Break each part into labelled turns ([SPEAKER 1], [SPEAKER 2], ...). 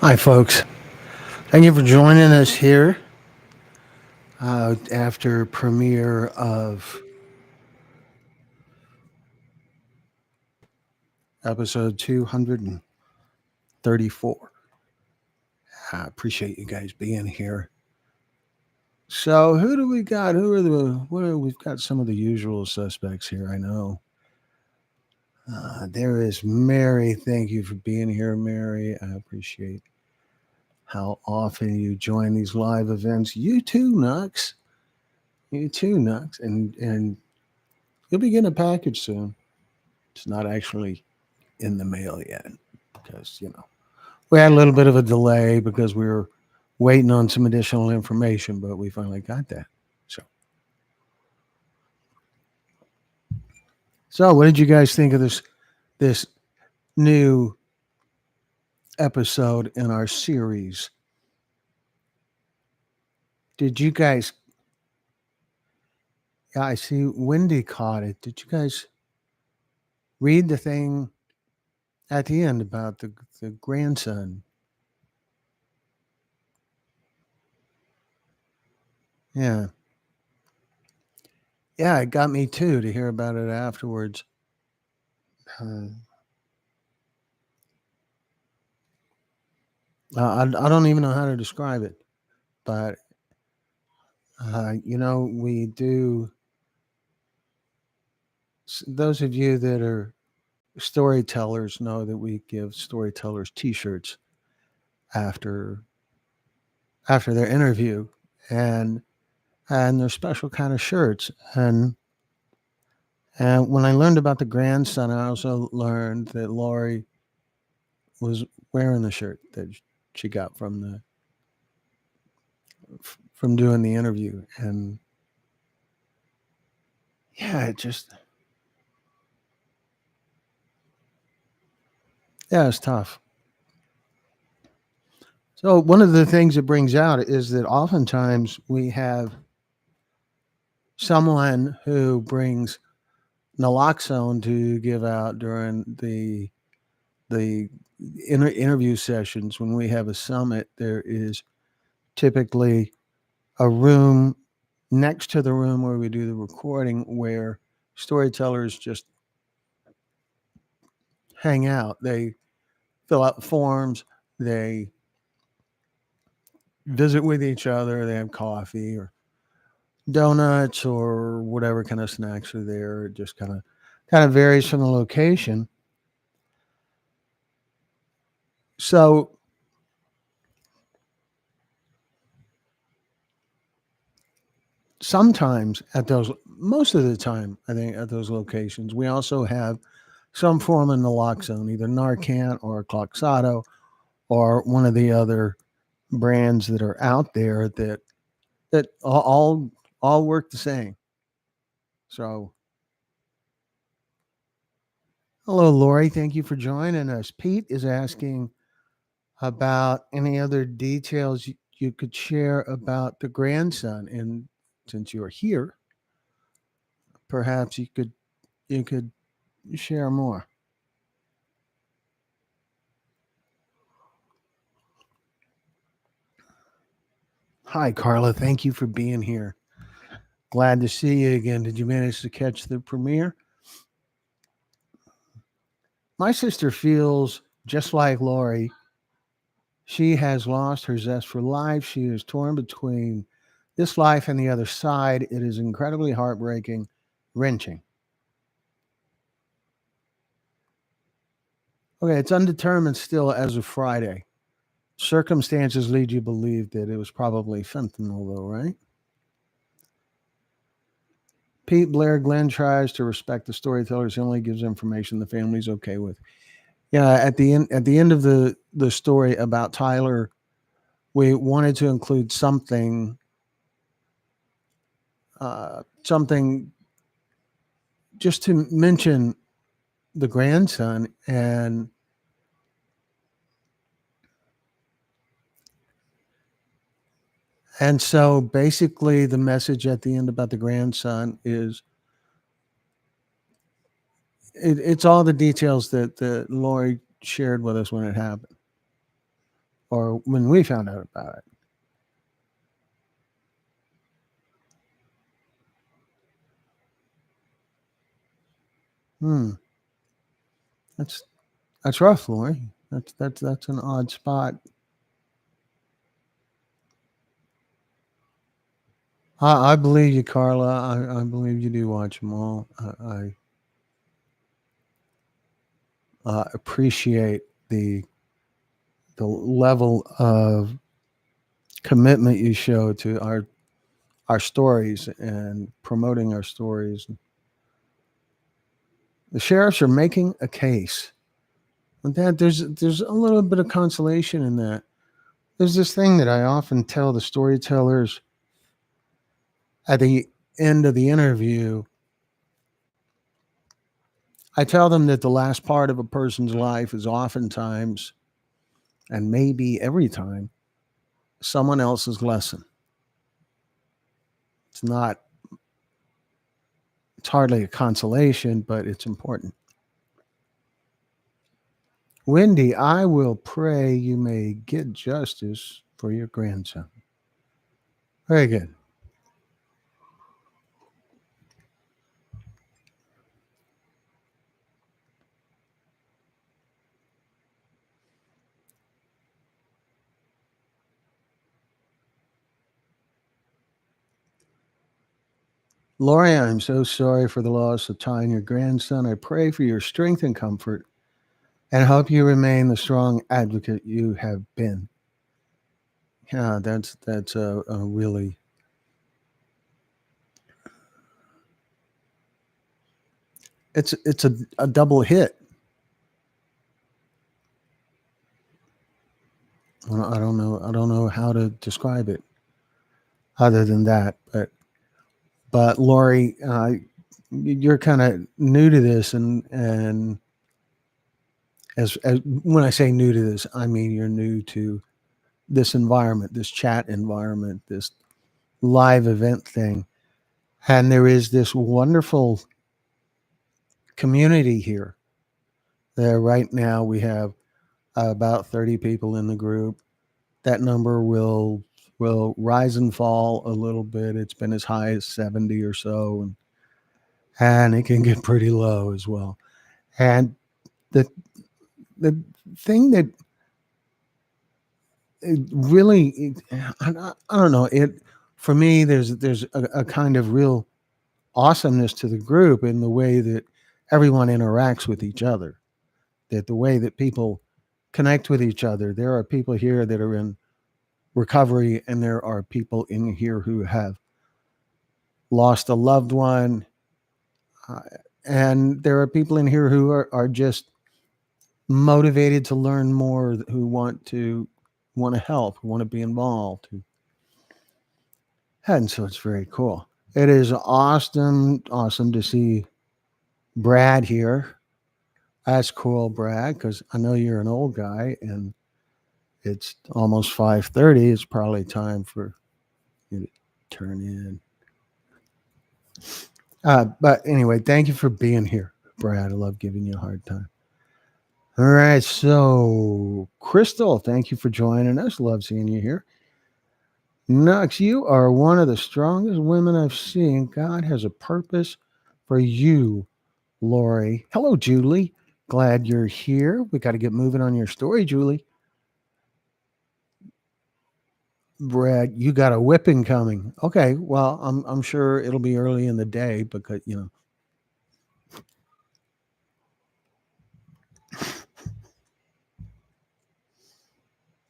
[SPEAKER 1] Hi, folks. Thank you for joining us here after premiere of episode 234. I appreciate you guys being here. So, who do we got? We've got some of the usual suspects here, I know. There is Mary. Thank you for being here, Mary. I appreciate how often you join these live events. You too, Nux. You too, Nux. And you'll be getting a package soon. It's not actually in the mail yet because we had a little bit of a delay because we were waiting on some additional information, but we finally got that. So, what did you guys think of this new episode in our series? Did you guys? Yeah, I see Wendy caught it. Did you guys read the thing at the end about the grandson? Yeah, yeah, it got me too to hear about it afterwards. Uh, I don't even know how to describe it, but we do. Those of you that are storytellers know that we give storytellers T-shirts after after their interview, and they're special kind of shirts. And when I learned about the grandson, I also learned that Lori was wearing the shirt that she got from doing the interview, and yeah, it's tough. So one of the things it brings out is that oftentimes we have someone who brings naloxone to give out during the interview sessions. When we have a summit, there is typically a room next to the room where we do the recording where storytellers just hang out. They fill out forms, they visit with each other, they have coffee or donuts or whatever kind of snacks are there. It just kind of varies from the location. So sometimes at those, most of the time, I think at those locations, we also have some form of naloxone, either Narcan or Cloxado or one of the other brands that are out there that all work the same. So, hello, Lori. Thank you for joining us. Pete is asking about any other details you could share about the grandson, and since you're here, perhaps you could share more. Hi, Carla. Thank you for being here. Glad to see you again. Did you manage to catch the premiere? My sister feels just like Lori. She has lost her zest for life. She is torn between this life and the other side. It is incredibly heartbreaking, wrenching. Okay, it's undetermined still as of Friday. Circumstances lead you to believe that it was probably fentanyl, though, right? Pete Blair Glenn tries to respect the storytellers. He only gives information the family's okay with. Yeah, at the end of the story about Tyler, we wanted to include something just to mention the grandson, and so basically the message at the end about the grandson is it's all the details that Lori shared with us when it happened. or when we found out about it. Hmm. That's that's rough, Lori. That's an odd spot. I believe you, Carla. I believe you do watch them all. I appreciate the level of commitment you show to our stories and promoting our stories. The sheriffs are making a case. And that there's a little bit of consolation in that. There's this thing that I often tell the storytellers at the end of the interview. I tell them that the last part of a person's life is oftentimes, and maybe every time, someone else's lesson. It's not, it's hardly a consolation, but it's important. Wendy, I will pray you may get justice for your grandson. Very good. Lori, I'm so sorry for the loss of Ty and your grandson. I pray for your strength and comfort and hope you remain the strong advocate you have been. Yeah, that's a really, it's a double hit. I don't know how to describe it other than that. But Lori, you're kind of new to this, and as when I say new to this, I mean you're new to this environment, this chat environment, this live event thing, and there is this wonderful community here. There right now we have about 30 people in the group. That number will rise and fall a little bit. It's been as high as 70 or so, and it can get pretty low as well. And the the thing that it really, I don't know it for me. There's a kind of real awesomeness to the group in the way that everyone interacts with each other. That the way that people connect with each other. There are people here that are in recovery, and there are people in here who have lost a loved one, uh, and there are people in here who are just motivated to learn more, who want to help, who want to be involved, and so it's very cool. It is awesome to see Brad here. That's cool, Brad, because I know you're an old guy, and it's almost 5:30. It's probably time for you to turn in. But anyway, thank you for being here, Brad. I love giving you a hard time. All right, so Crystal, thank you for joining us. Love seeing you here. Nux, you are one of the strongest women I've seen. God has a purpose for you, Lori. Hello, Julie. Glad you're here. We got to get moving on your story, Julie. Brad, you got a whipping coming. Okay, well, I'm sure it'll be early in the day because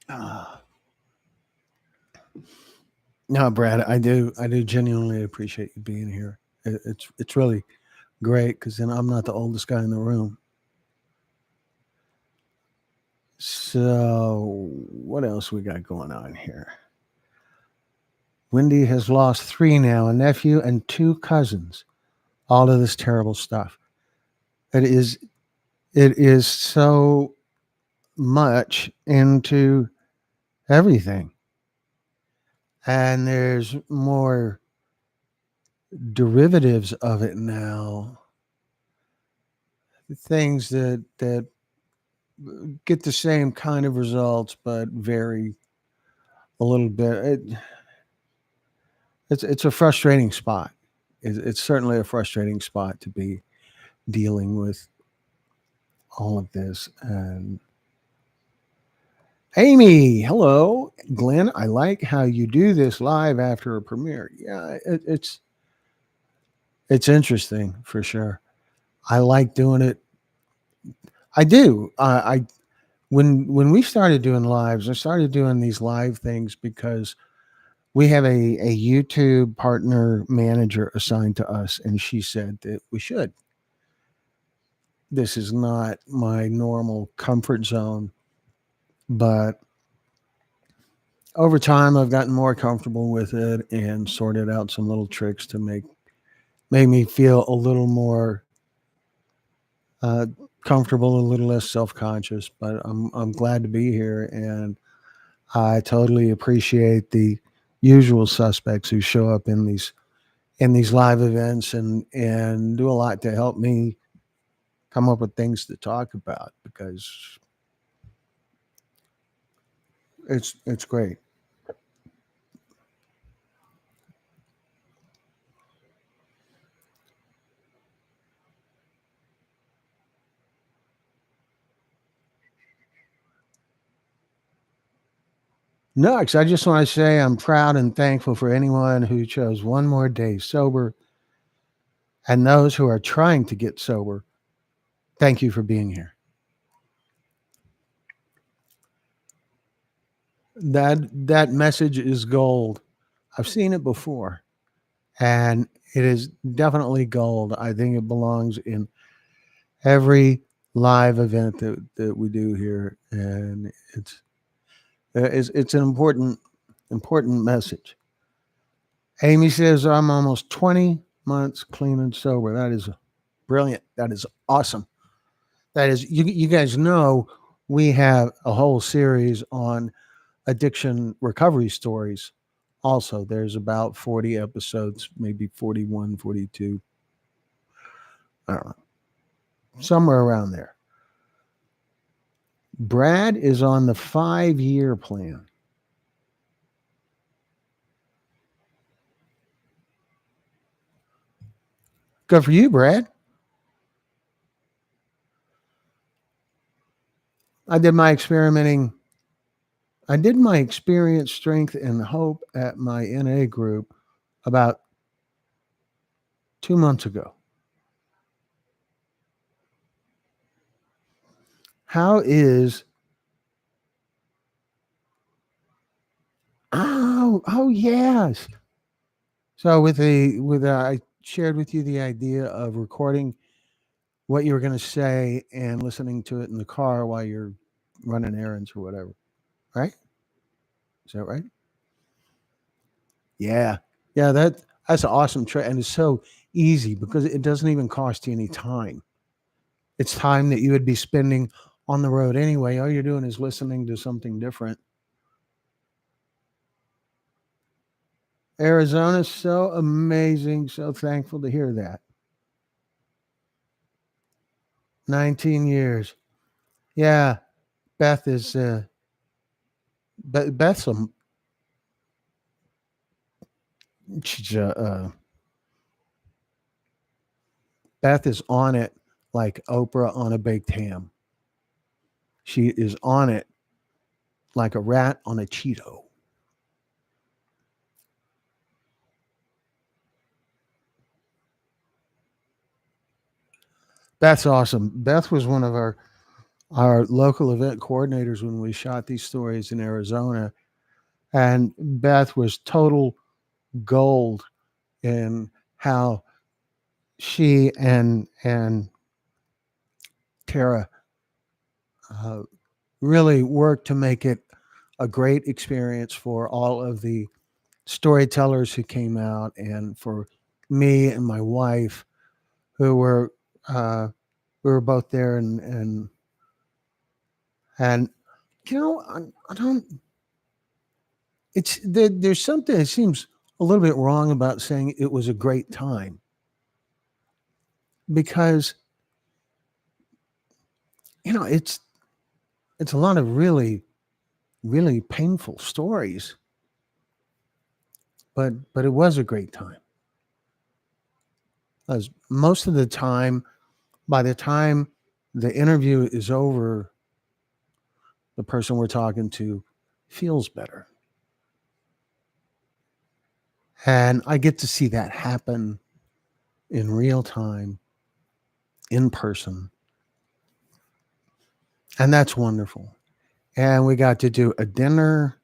[SPEAKER 1] uh, no, Brad, I do genuinely appreciate you being here. It's really great because then I'm not the oldest guy in the room. So what else we got going on here? Wendy has lost three now, a nephew and two cousins. All of this terrible stuff. It is it is so much into everything. And there's more derivatives of it now. Things that get the same kind of results, but vary a little bit. It's a frustrating spot. It's certainly a frustrating spot to be dealing with all of this. And Amy, hello, Glenn. I like how you do this live after a premiere. Yeah, it's interesting for sure. I like doing it. I do. I when we started doing lives, I started doing these live things because we have a YouTube partner manager assigned to us, and she said that we should. This is not my normal comfort zone, but over time I've gotten more comfortable with it and sorted out some little tricks to make me feel a little more uh, comfortable, a little less self conscious. But I'm glad to be here, and I totally appreciate the usual suspects who show up in these live events and do a lot to help me come up with things to talk about because it's great. Next, I just want to say I'm proud and thankful for anyone who chose one more day sober and those who are trying to get sober. Thank you for being here. That message is gold. I've seen it before, and it is definitely gold. I think it belongs in every live event that we do here, and it's an important message. Amy says I'm almost 20 months clean and sober. That is brilliant. That is awesome. That is you guys know we have a whole series on addiction recovery stories. Also, there's about 40 episodes, maybe 41, 42. I don't know, somewhere around there. Brad is on the 5-year plan. Good for you, Brad. I did my experimenting. I did my experience, strength, and hope at my NA group about 2 months ago. How is oh yes. So I shared with you the idea of recording what you were going to say and listening to it in the car while you're running errands or whatever. Right? Is that right? Yeah. Yeah, that's an awesome trick, and it's so easy because it doesn't even cost you any time. It's time that you would be spending on the road anyway. All you're doing is listening to something different. Arizona's so amazing. So thankful to hear that. 19 years. Yeah, Beth is Beth's a she's Beth is on it like Oprah on a baked ham. She is on it like a rat on a Cheeto. That's awesome. Beth was one of our local event coordinators when we shot these stories in Arizona, and Beth was total gold in how she and Tara uh, really worked to make it a great experience for all of the storytellers who came out, and for me and my wife who were uh, we were both there, and you know I don't. There's something that seems a little bit wrong about saying it was a great time because it's it's a lot of really, really painful stories, but it was a great time. As most of the time, by the time the interview is over, the person we're talking to feels better. And I get to see that happen in real time, in person. And that's wonderful. And we got to do a dinner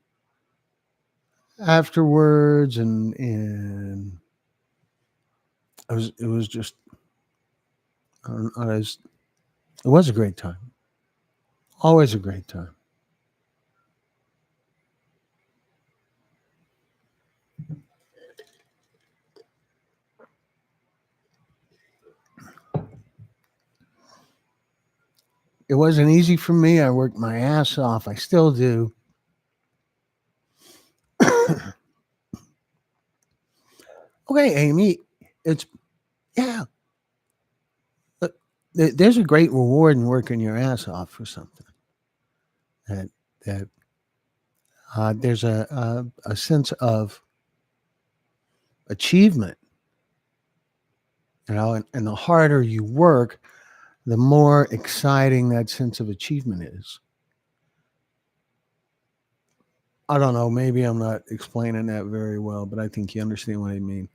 [SPEAKER 1] afterwards, and it was just it was a great time. Always a great time. It wasn't easy for me. I worked my ass off. I still do. Okay, Amy. It's yeah. Look, there's a great reward in working your ass off for something. That that there's a sense of achievement, and the harder you work, the more exciting that sense of achievement is. I don't know. Maybe I'm not explaining that very well, but I think you understand what I mean.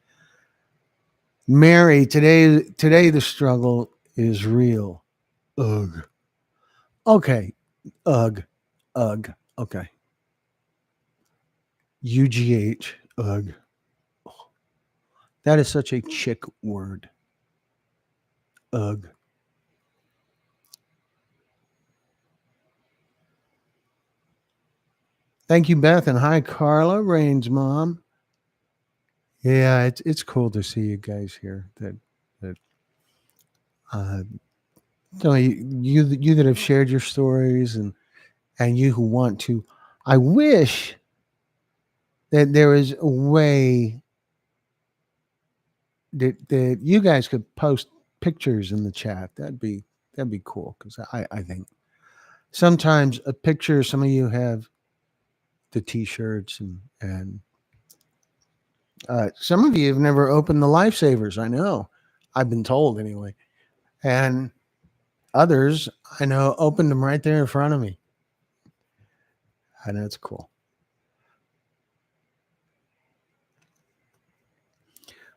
[SPEAKER 1] Mary, today the struggle is real. Ugh. Okay. Ugh. Ugh. Okay. UGH. Ugh. That is such a chick word. Ugh. Thank you, Beth, and hi, Carla, Rain's mom. Yeah, it's cool to see you guys here. That uh, you that have shared your stories, and you who want to. I wish that there was a way that you guys could post pictures in the chat. That'd be cool, because I think sometimes a picture. Some of you have the T-shirts, and some of you have never opened the lifesavers. I know, I've been told anyway, and others I know opened them right there in front of me. I know it's cool.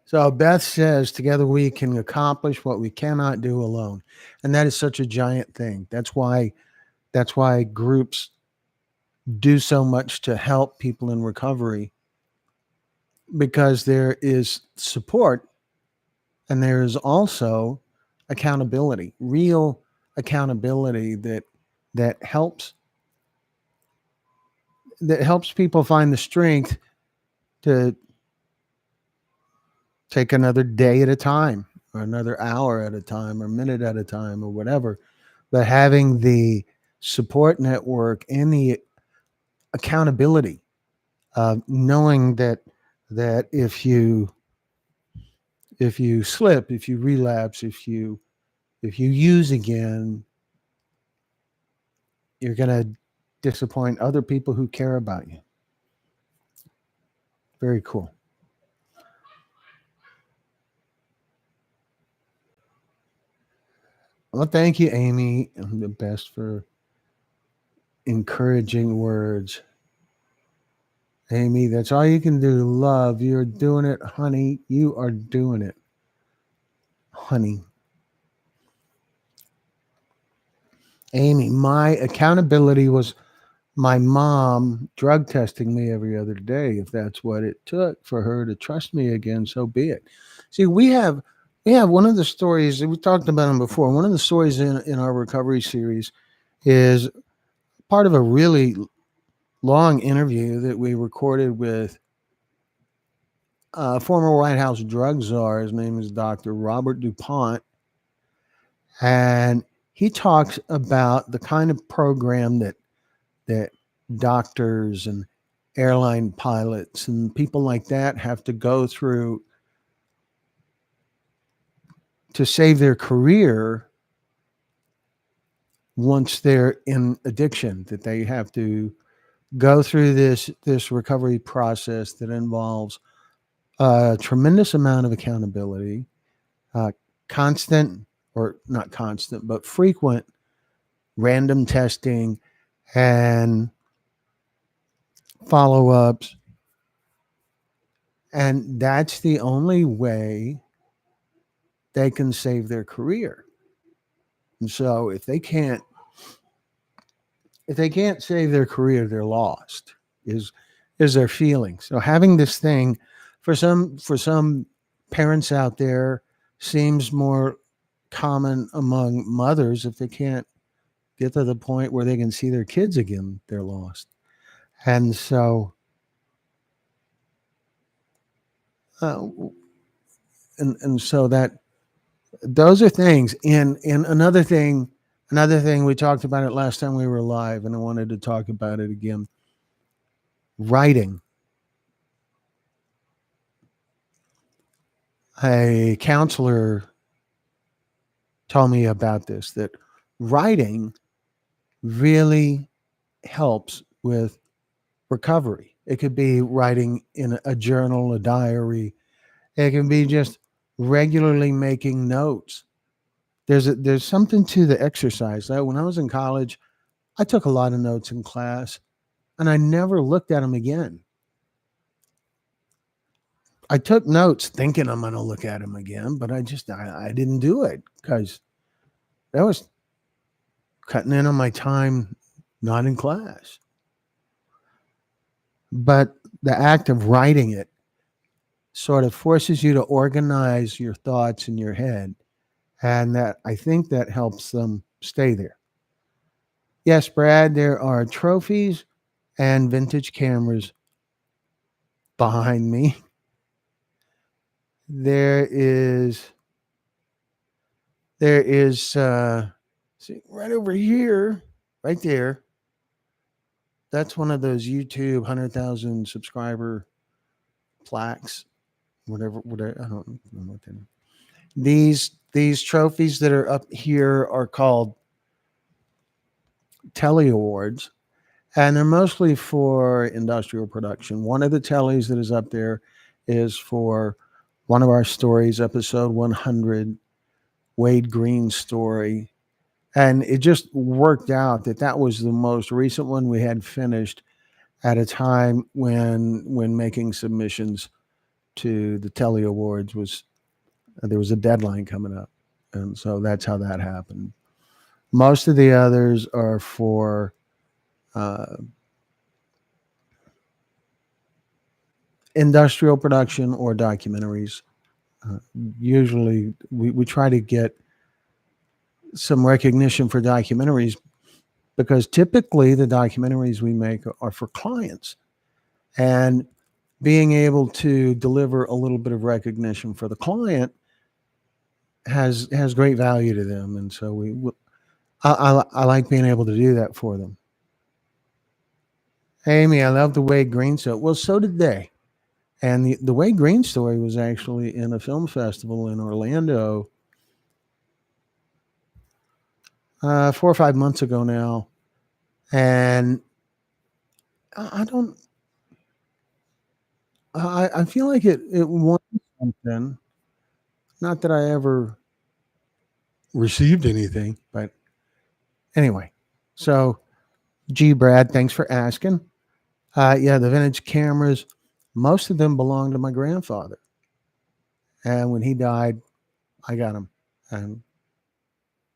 [SPEAKER 1] So Beth says, together we can accomplish what we cannot do alone. And that is such a giant thing. That's why groups do so much to help people in recovery, because there is support, and there is also accountability, real accountability that helps that helps people find the strength to take another day at a time, or another hour at a time, or minute at a time, or whatever. But having the support network and the accountability, knowing that if you slip, if you relapse, if you use again, you're going to disappoint other people who care about you. Very cool. Well, thank you, Amy. I'm the best for encouraging words. Amy, that's all you can do. Love. You're doing it, honey. You are doing it, honey. Amy, my accountability was my mom drug testing me every other day. If that's what it took for her to trust me again, so be it. See, we have one of the stories, we talked about them before. One of the stories in our recovery series is part of a really long interview that we recorded with former White House drug czar. His name is Dr. Robert DuPont. And he talks about the kind of program that doctors and airline pilots and people like that have to go through to save their career once they're in addiction, that they have to go through this recovery process that involves a tremendous amount of accountability, uh, constant, or not constant, but frequent random testing and follow ups. And that's the only way they can save their career. And so if they can't save their career, they're lost. Is is their feeling. So having this thing for some parents out there seems more common among mothers. If they can't get to the point where they can see their kids again, they're lost. And so uh, and so that those are things. And another thing we talked about it last time we were live, and I wanted to talk about it again. Writing. A counselor told me about this, that writing really helps with recovery. It could be writing in a journal, a diary. It can be just regularly making notes. There's something to the exercise. When I was in college, I took a lot of notes in class, and I never looked at them again. I took notes thinking I'm going to look at them again, but I didn't do it because that was cutting in on my time not in class. But the act of writing it sort of forces you to organize your thoughts in your head, and that I think that helps them stay there. Yes, Brad, there are trophies and vintage cameras behind me. There is see, right over here, right there. That's one of those YouTube 100,000 subscriber plaques, whatever. I don't know what they are. These trophies that are up here are called Telly Awards, and they're mostly for industrial production. One of the Tellys that is up there is for one of our stories, episode 100, Wade Green's story. And it just worked out that that was the most recent one we had finished at a time when making submissions to the Telly Awards was there was a deadline coming up, and so that's how that happened. Most of the others are for uh, industrial production or documentaries. Uh, Usually, we try to get some recognition for documentaries because typically the documentaries we make are for clients, and being able to deliver a little bit of recognition for the client has great value to them, and so I like being able to do that for them. Amy, I love the Wade Green story. Well, so did they. And the Wade Green story was actually in a film festival in Orlando 4 or 5 months ago now. And I don't, I feel like it won something. Not that I ever received anything, but anyway. So, G. Brad, thanks for asking. Yeah, the vintage cameras, most of them belong to my grandfather. And when he died, I got them. And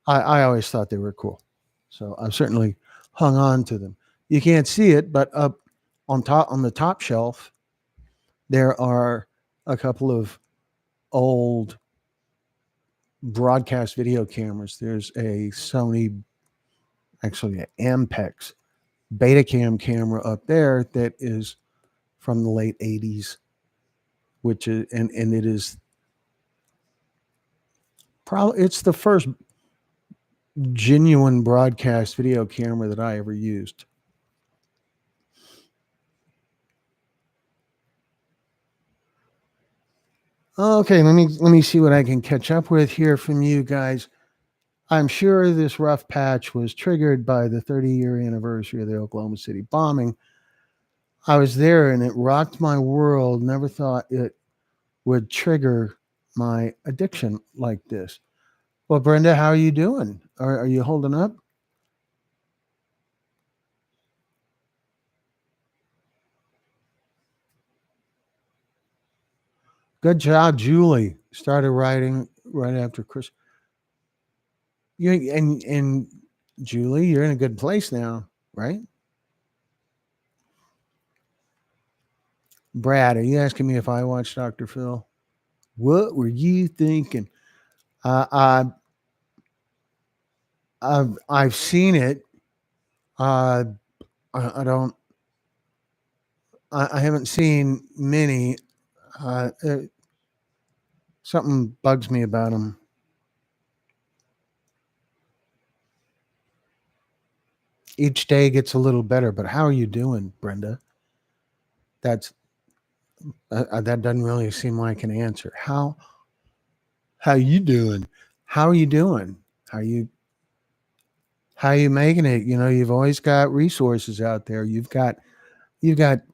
[SPEAKER 1] I always thought they were cool. So I've certainly hung on to them. You can't see it, but up on the top shelf, there are a couple of old broadcast video cameras. There's a Sony, actually an Ampex Betacam camera up there that is from the late 80s, which is and it is probably it's the first genuine broadcast video camera that I ever used. Okay, let me see what I can catch up with here from you guys. I'm sure this rough patch was triggered by the 30-year anniversary of the Oklahoma City bombing. I was there and it rocked my world. Never thought it would trigger my addiction like this. Well, Brenda, how are you doing? Are you holding up? Good job, Julie. Started writing right after Chris. You and Julie, you're in a good place now, right? Brad, are you asking me if I watched Dr. Phil? What were you thinking? Uh, I, I've seen it. Uh, I don't. I haven't seen many. Uh, uh, Something bugs me about them. Each day gets a little better. But how are you doing, Brenda? That's that doesn't really seem like an answer. How you doing? How are you doing? How you how you making it? You know, you've always got resources out there. You've got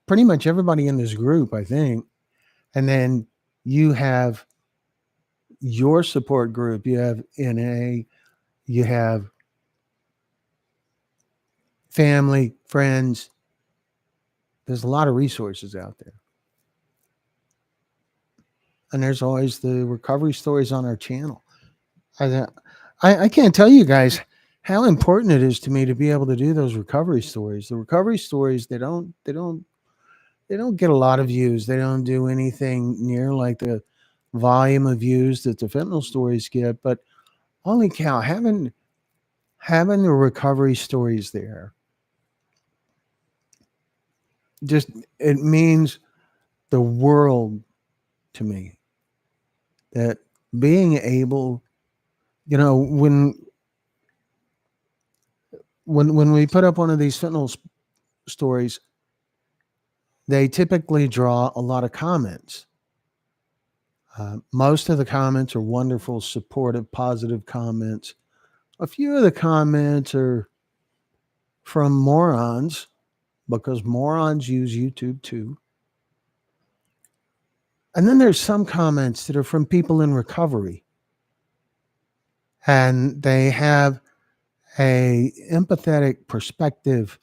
[SPEAKER 1] pretty much everybody in this group, I think, and then you have your support group. You have NA. You have family, friends. There's a lot of resources out there, and there's always the recovery stories on our channel. I, I can't tell you guys how important it is to me to be able to do those recovery stories. The recovery stories they don't get a lot of views. They don't do anything near like the volume of views that the fentanyl stories get. But holy cow, having the recovery stories there just it means the world to me. That being able, when we put up one of these fentanyl stories, they typically draw a lot of comments. Most of the comments are wonderful, supportive, positive comments. A few of the comments are from morons because morons use YouTube too. And then there's some comments that are from people in recovery, and they have a empathetic perspective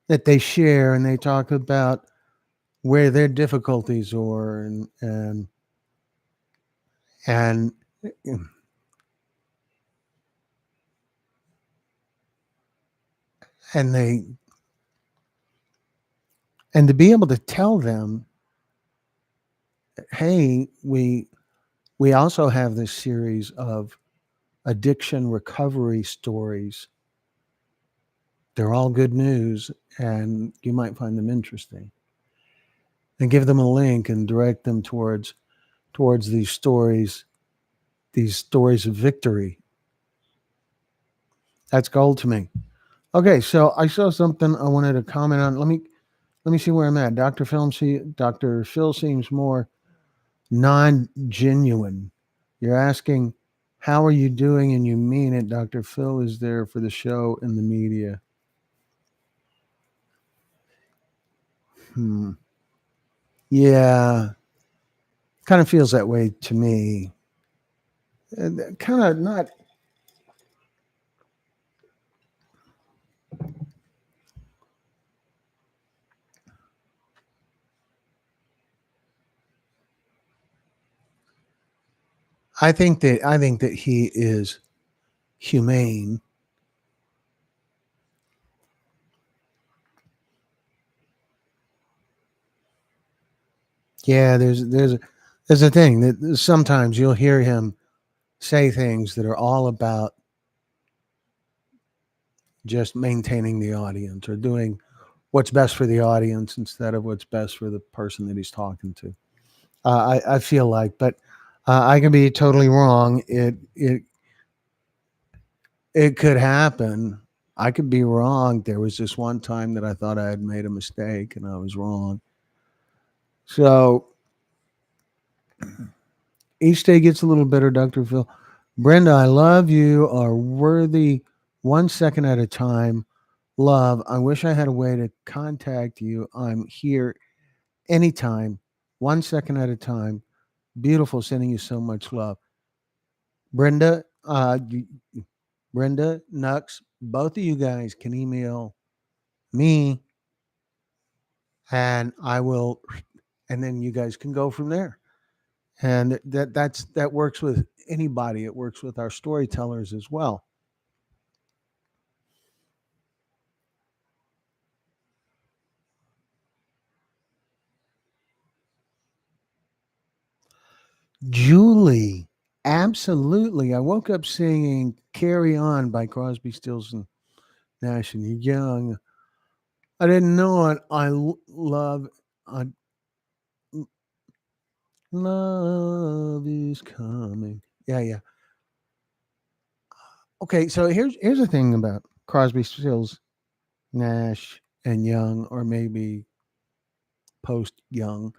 [SPEAKER 1] that they share, and they talk about where their difficulties are, and and they and to be able to tell them, hey, we also have this series of addiction recovery stories. They're all good news, and you might find them interesting. And give them a link and direct them towards these stories of victory. That's gold to me. Okay, so I saw something I wanted to comment on. Let me see where I'm at. Dr. Phil seems more non-genuine. You're asking, how are you doing? And you mean it. Dr. Phil is there for the show and the media. Hmm. Yeah, kind of feels that way to me. Kind of not. I think that he is humane. Yeah, there's a thing that sometimes you'll hear him say things that are all about just maintaining the audience or doing what's best for the audience instead of what's best for the person that he's talking to. I feel like, but I can be totally wrong. It could happen. I could be wrong. There was this one time that I thought I had made a mistake and I was wrong. So each day gets a little better, Dr. Phil. Brenda, I love you. Are worthy 1 second at a time. Love. I wish I had a way to contact you. I'm here anytime, 1 second at a time. Beautiful. Sending you so much love. Brenda, Brenda, Nux, both of you guys can email me and I will, and then you guys can go from there. And that works with anybody. It works with our storytellers as well. Julie, absolutely. I woke up singing "Carry On" by Crosby, Stills and Nash and Young. I didn't know it. Love. I love is coming. Yeah, yeah. Okay, so here's the thing about Crosby, Stills, Nash, and Young, or maybe post Young.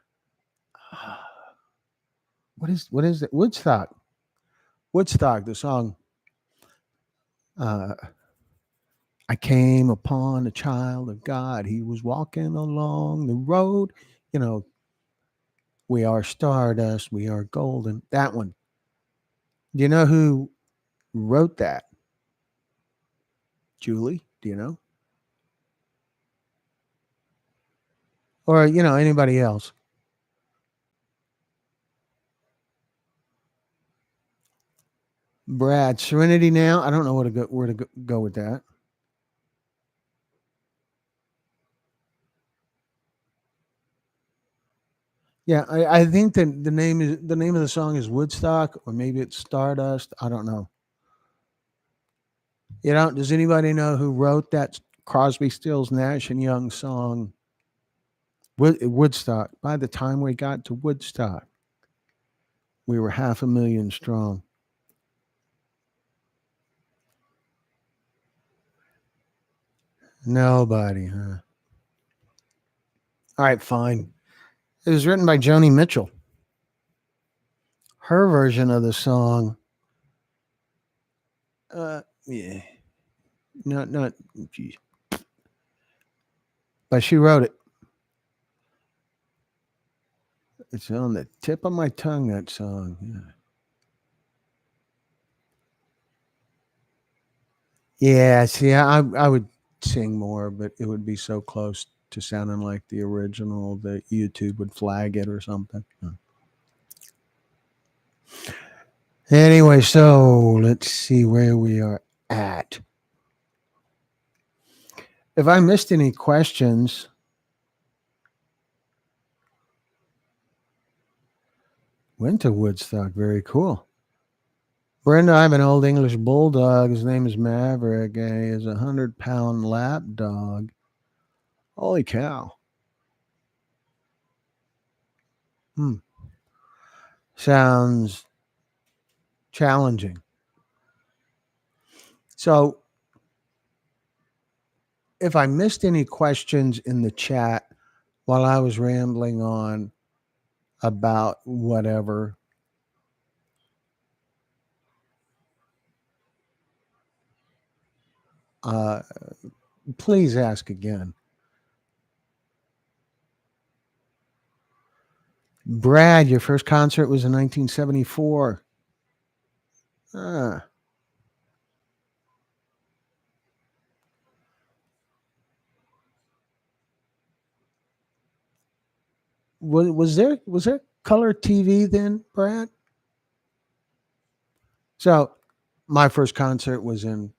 [SPEAKER 1] What is it? Woodstock. Woodstock. The song. Uh, I came upon a child of God. He was walking along the road. You know, we are stardust. We are golden. That one. Do you know who wrote that? Julie. Do you know? Or anybody else? Brad, Serenity Now. I don't know where to go with that. Yeah, I think that the name of the song is Woodstock, or maybe it's Stardust. I don't know. Does anybody know who wrote that Crosby, Stills, Nash and Young song Woodstock? By the time we got to Woodstock, we were 500,000 strong. Nobody, huh? All right, fine. It was written by Joni Mitchell. Her version of the song, yeah, not, geez. But she wrote it. It's on the tip of my tongue, that song. Yeah. Yeah, see, I would sing more, but it would be so close to sounding like the original that YouTube would flag it or something. Anyway, so let's see where we are at. If I missed any questions, went to Woodstock. Very cool. Brenda, I have an old English bulldog. His name is Maverick, and he is 100-pound lap dog. Holy cow. Hmm. Sounds challenging. So, if I missed any questions in the chat while I was rambling on about whatever, uh, please ask again. Brad, your first concert was in 1974. Ah, was there color TV then, Brad? So, my first concert was in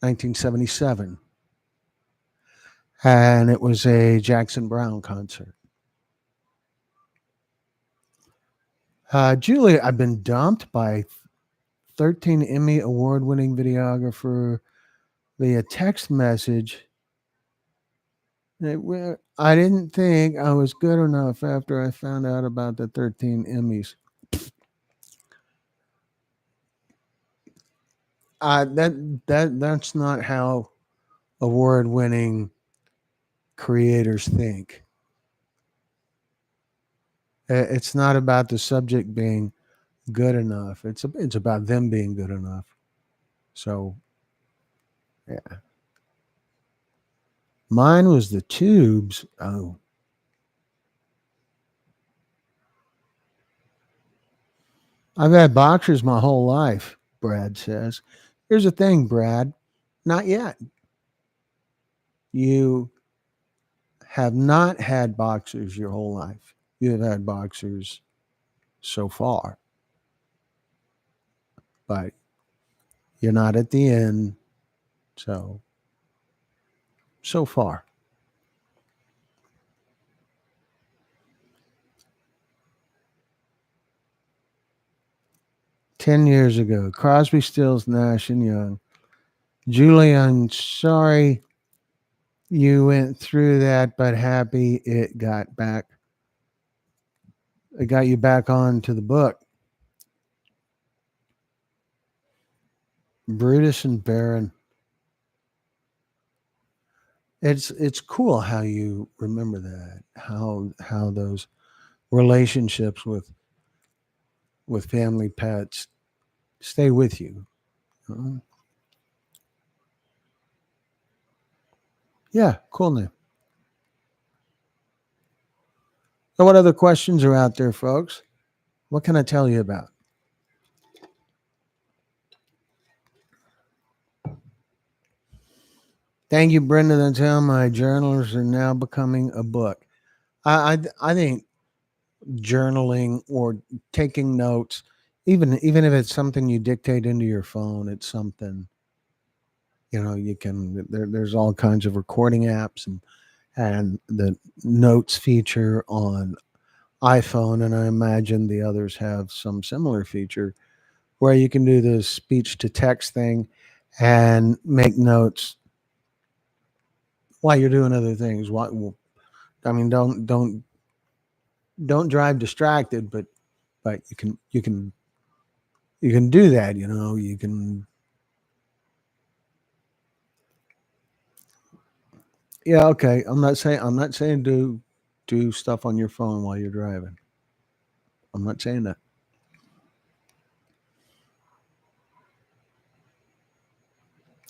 [SPEAKER 1] 1977, and it was a Jackson Brown concert. Julie, I've been dumped by 13 Emmy award-winning videographer via text message. I didn't think I was good enough after I found out about the 13 Emmys. That's not how award-winning creators think. It's not about the subject being good enough. It's about them being good enough. So yeah, mine was the tubes. Oh, I've had boxers my whole life. Brad says. Here's the thing, Brad. Not yet. You have not had boxers your whole life. You have had boxers so far, but you're not at the end. So, so far. 10 years ago, Crosby, Stills, Nash, and Young. Julie, I'm sorry you went through that, but happy it got you back on to the book. Brutus and Baron. It's cool how you remember that, how those relationships with family pets stay with you. Uh, yeah, cool name. So what other questions are out there, folks? What can I tell you about? Thank you, Brenda. That's how my journals are now becoming a book. I think journaling or taking notes, even if it's something you dictate into your phone, it's something you can. There's all kinds of recording apps and the notes feature on iPhone, and I imagine the others have some similar feature where you can do the speech to text thing and make notes while you're doing other things. What I mean, don't drive distracted, but you can do that. You can. Yeah, okay. I'm not saying do stuff on your phone while you're driving. I'm not saying that.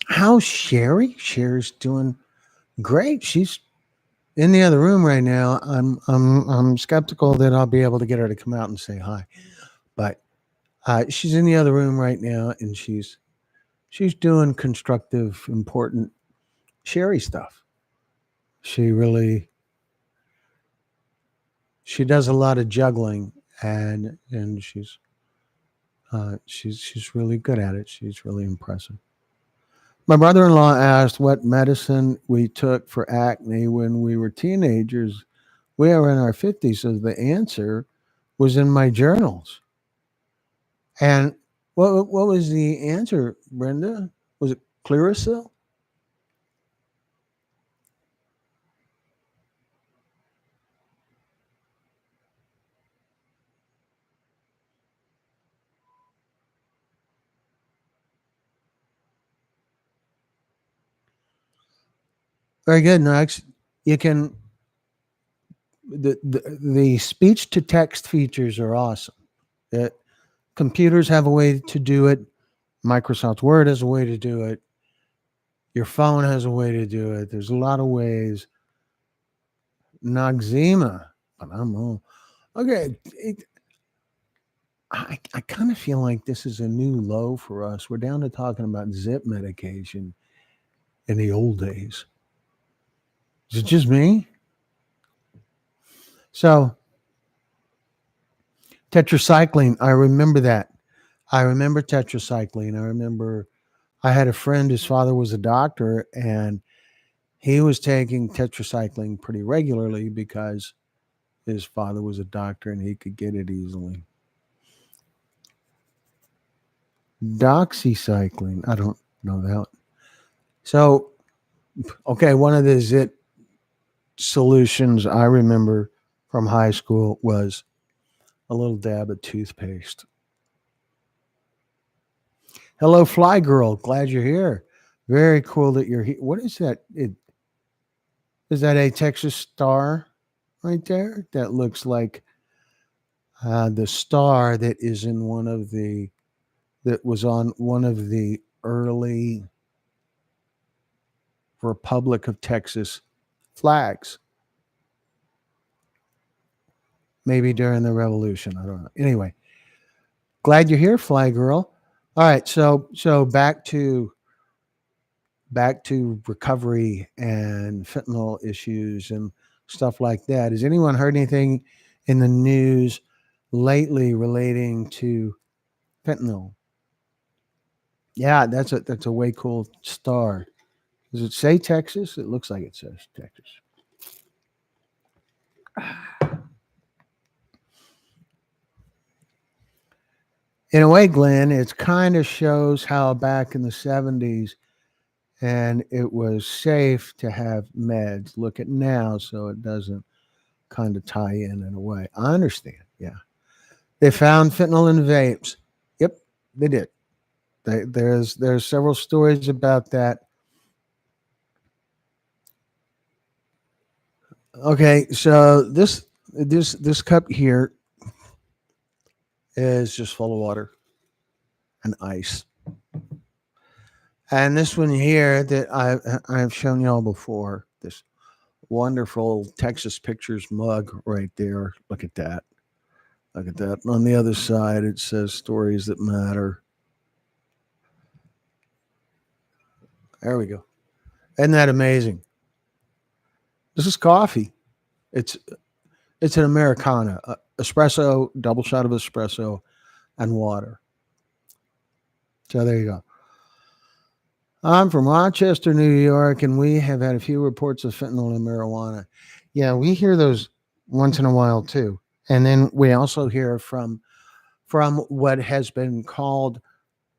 [SPEAKER 1] How's Sherry? Sherry's doing great. She's in the other room right now. I'm skeptical that I'll be able to get her to come out and say hi, but she's in the other room right now, and she's doing constructive, important Sherry stuff. She really she does a lot of juggling, and she's really good at it. She's really impressive. My brother-in-law asked what medicine we took for acne when we were teenagers. We are in our 50s, so the answer was in my journals. And what was the answer, Brenda? Was it Clearasil? Very good, Knox. You can the speech to text features are awesome. Uh, Computers have a way to do it. Microsoft Word has a way to do it. Your phone has a way to do it. There's a lot of ways. Noxema, but I'm all okay. I kind of feel like this is a new low for us. We're down to talking about zip medication in the old days. Is it just me? So tetracycline, I remember that. I remember tetracycline. I remember I had a friend, his father was a doctor, and he was taking tetracycline pretty regularly because his father was a doctor and he could get it easily. Doxycycline, I don't know that. So, okay, one of the zit solutions I remember from high school was a little dab of toothpaste. Hello, Fly Girl. Glad you're here. Very cool that you're here. What is that? Is that a Texas star right there? That looks like The star that is in that was on one of the early Republic of Texas flags, maybe during the Revolution. I don't know. Anyway, glad you're here, Fly Girl. All right, so back to recovery and fentanyl issues and stuff like that. Has anyone heard anything in the news lately relating to fentanyl? Yeah, that's a way cool star. Does it say Texas? It looks like it says Texas. In a way, Glenn, it kind of shows how back in the 70s and it was safe to have meds. Look at now, so it doesn't kind of tie in a way. I understand. Yeah. They found fentanyl in vapes. Yep, they did. There's several stories about that. Okay, so this cup here is just full of water and ice. And this one here that I've shown y'all before, this wonderful Texas Pictures mug right there. Look at that. Look at that. On the other side, it says stories that matter. There we go. Isn't that amazing? This is coffee. It's it's an Americana, espresso, double shot of espresso, and water. So there you go. I'm from Rochester, New York, and we have had a few reports of fentanyl in marijuana. Yeah, we hear those once in a while too. And then we also hear from what has been called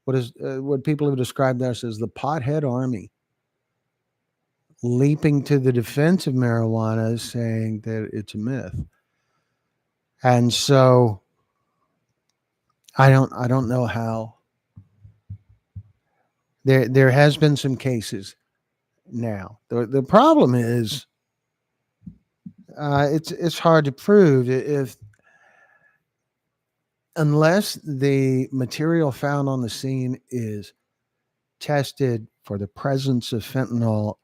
[SPEAKER 1] what people have described us as the pothead army, leaping to the defense of marijuana, saying that it's a myth. And so I don't know how there has been some cases now. The problem is it's hard to prove if unless the material found on the scene is tested for the presence of fentanyl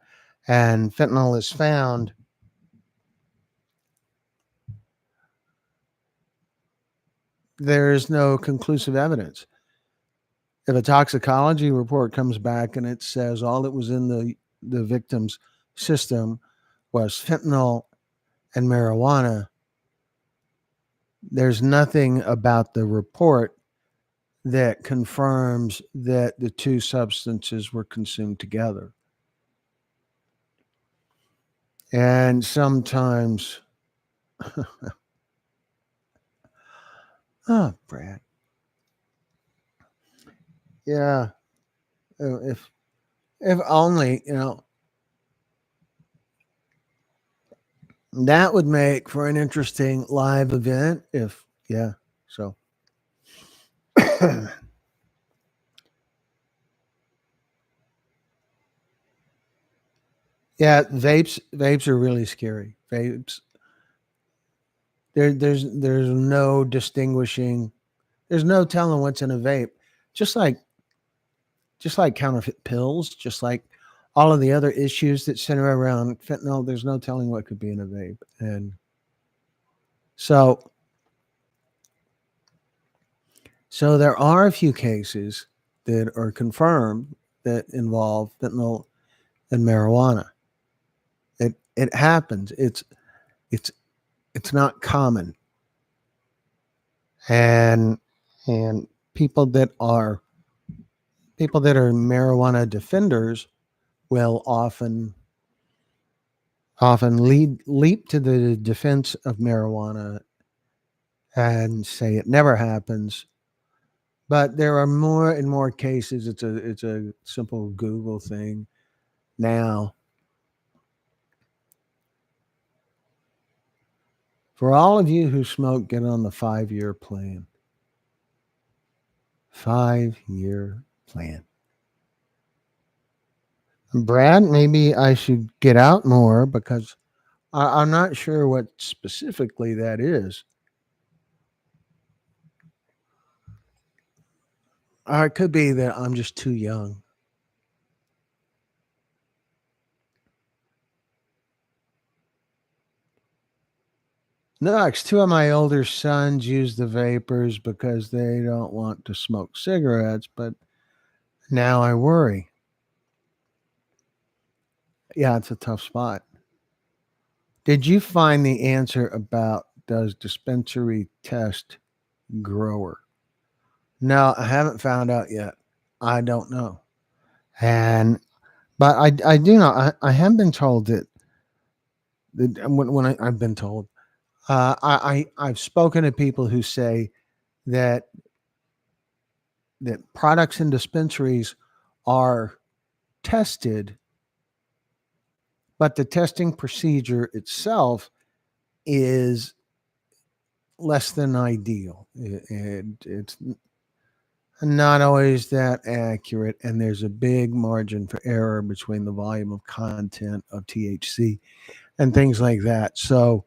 [SPEAKER 1] and fentanyl is found, there is no conclusive evidence. If a toxicology report comes back and it says all that was in the victim's system was fentanyl and marijuana, there's nothing about the report that confirms that the two substances were consumed together. And sometimes, oh, Brad, yeah, if only that would make for an interesting live event. If yeah, so yeah, vapes are really scary. Vapes, there's no distinguishing. There's no telling what's in a vape. Just like just like counterfeit pills, just like all of the other issues that center around fentanyl, there's no telling what could be in a vape. And so so there are a few cases that are confirmed that involve fentanyl and marijuana. It happens. It's it's not common. And and people that are people that are marijuana defenders will often leap to the defense of marijuana and say it never happens. But there are more and more cases. It's a simple Google thing now. For all of you who smoke, get on the 5-year plan. 5-year plan. Brad, maybe I should get out more because I'm not sure what specifically that is. Or it could be that I'm just too young. Next, two of my older sons use the vapors because they don't want to smoke cigarettes, but now I worry. Yeah, it's a tough spot. Did you find the answer about does dispensary test grower? No, I haven't found out yet. I don't know. And but I do know I have been told that when I've been told I've spoken to people who say that products in dispensaries are tested, but the testing procedure itself is less than ideal. It's not always that accurate, and there's a big margin for error between the volume of content of THC and things like that. So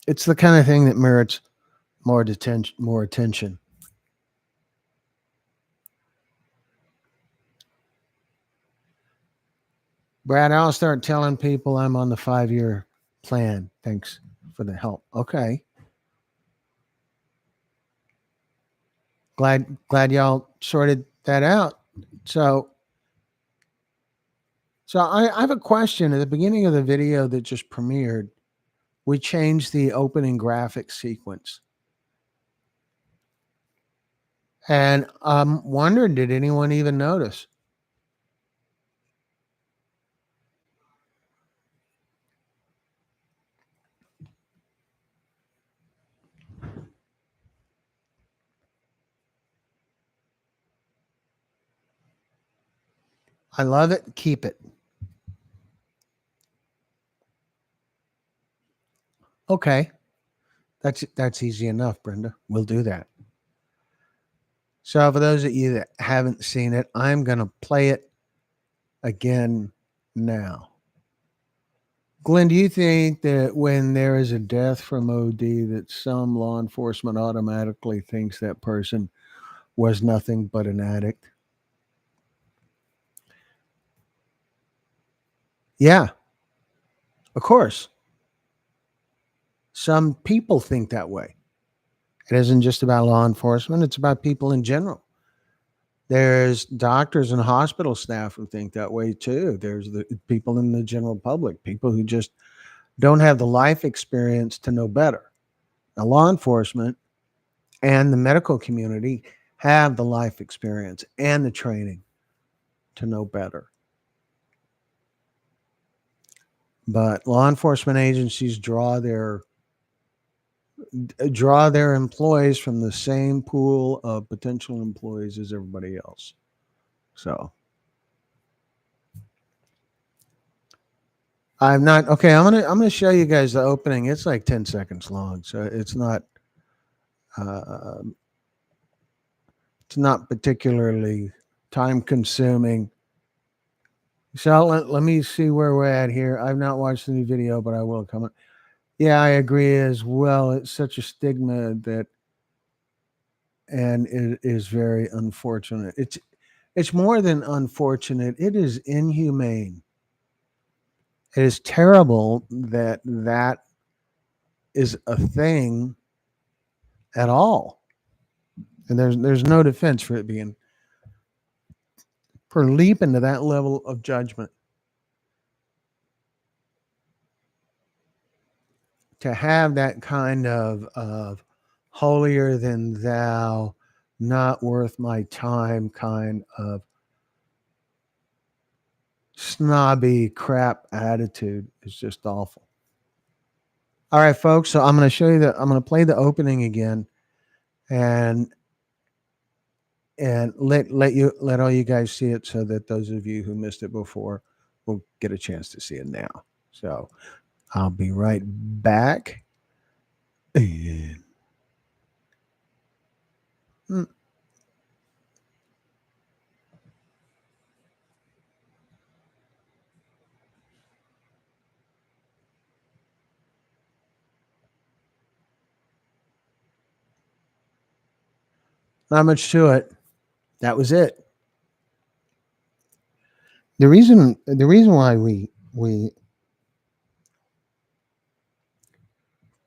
[SPEAKER 1] it's the kind of thing that merits more attention. Brad, I'll start telling people I'm on the 5-year plan. Thanks for the help. Okay. Glad y'all sorted that out. So I have a question. At the beginning of the video that just premiered, we changed the opening graphic sequence. And I'm wondering, did anyone even notice? I love it. Keep it. Okay. That's easy enough, Brenda. We'll do that. So for those of you that haven't seen it, I'm going to play it again now. Glenn, do you think that when there is a death from OD that some law enforcement automatically thinks that person was nothing but an addict? Yeah, of course. Some people think that way. It isn't just about law enforcement, it's about people in general. There's doctors and hospital staff who think that way too. There's the people in the general public, people who just don't have the life experience to know better. Now, law enforcement and the medical community have the life experience and the training to know better. But law enforcement agencies draw their employees from the same pool of potential employees as everybody else. So I'm not okay. I'm gonna show you guys the opening. It's like 10 seconds long, so uh, it's not particularly time consuming. So let me see where we're at here. I've not watched the new video, but I will comment. Yeah, I agree as well. It's such a stigma that, and it is very unfortunate. It's more than unfortunate. It is inhumane. It is terrible that that is a thing at all. And there's no defense for it being for leaping to that level of judgment. To have that kind of holier than thou, not worth my time kind of snobby crap attitude is just awful. All right, folks. So I'm going to show you I'm going to play the opening again, and let all you guys see it, so that those of you who missed it before will get a chance to see it now. So I'll be right back. And, mm, Not much to it. That was it. The reason why we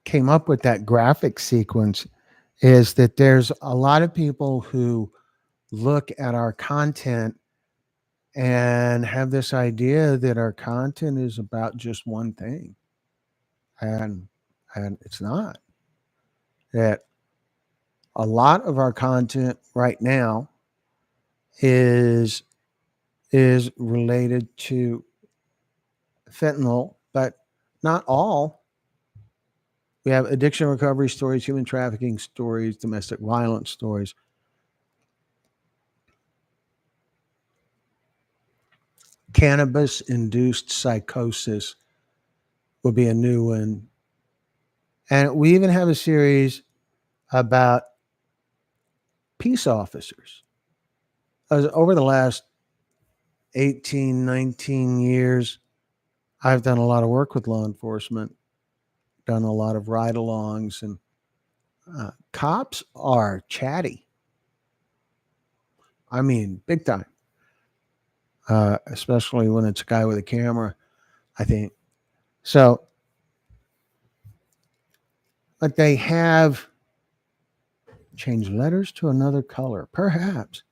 [SPEAKER 1] came up with that graphic sequence is that there's a lot of people who look at our content and have this idea that our content is about just one thing, and it's not. That a lot of our content right now is is related to fentanyl, but not all. We have addiction recovery stories, human trafficking stories, domestic violence stories. Cannabis induced psychosis will be a new one. And we even have a series about peace officers. Over the last 18, 19 years, I've done a lot of work with law enforcement, done a lot of ride alongs, and cops are chatty. I mean, big time, especially when it's a guy with a camera, I think. So, but they have changed letters to another color, perhaps.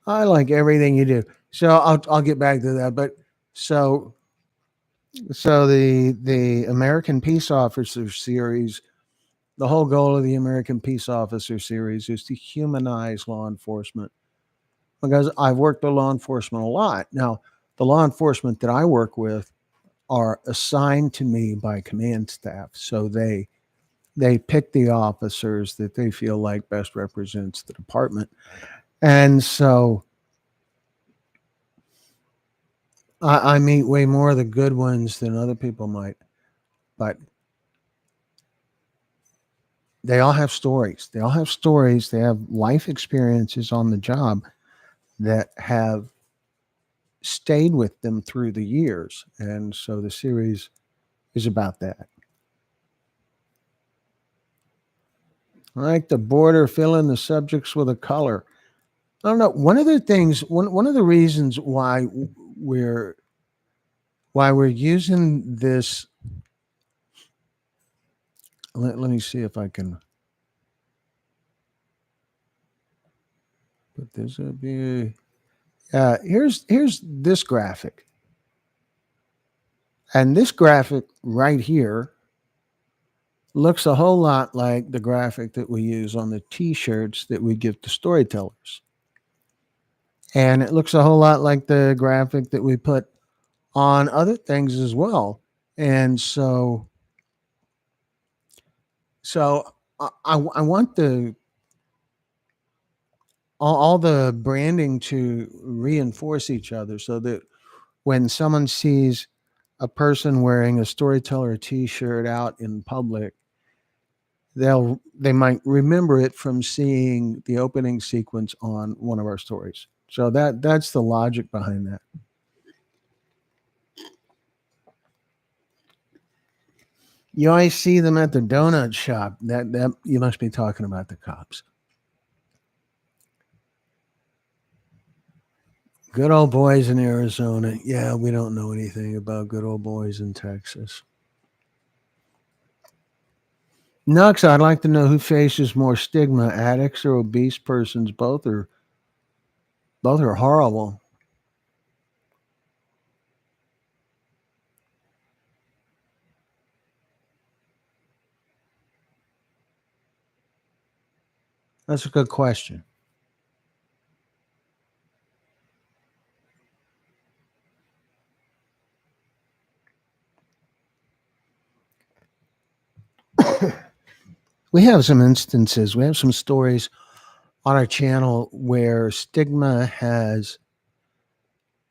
[SPEAKER 1] I like everything you do. So I'll get back to that. But so the American Peace Officer series, the whole goal of the American Peace Officer series is to humanize law enforcement. Because I've worked with law enforcement a lot. Now, the law enforcement that I work with are assigned to me by command staff. So they pick the officers that they feel like best represents the department. And so I meet way more of the good ones than other people might, but they all have stories. They all have stories. They have life experiences on the job that have stayed with them through the years. And so the series is about that. I like the border, fill in the subjects with a color. I don't know. One of the things, one of the reasons we're why we're using this. Let me see if I can put this up here. Here's this graphic, and this graphic right here looks a whole lot like the graphic that we use on the T-shirts that we give to storytellers, and it looks a whole lot like the graphic that we put on other things as well. And so I want all the branding to reinforce each other so that when someone sees a person wearing a storyteller t-shirt out in public, they might remember it from seeing the opening sequence on one of our stories. So that's the logic behind that. You always see them at the donut shop. That you must be talking about the cops. Good old boys in Arizona. Yeah, we don't know anything about good old boys in Texas. Nux, I'd like to know who faces more stigma, addicts or obese persons. Both are horrible. That's a good question. We have some instances, we have some stories on our channel where stigma has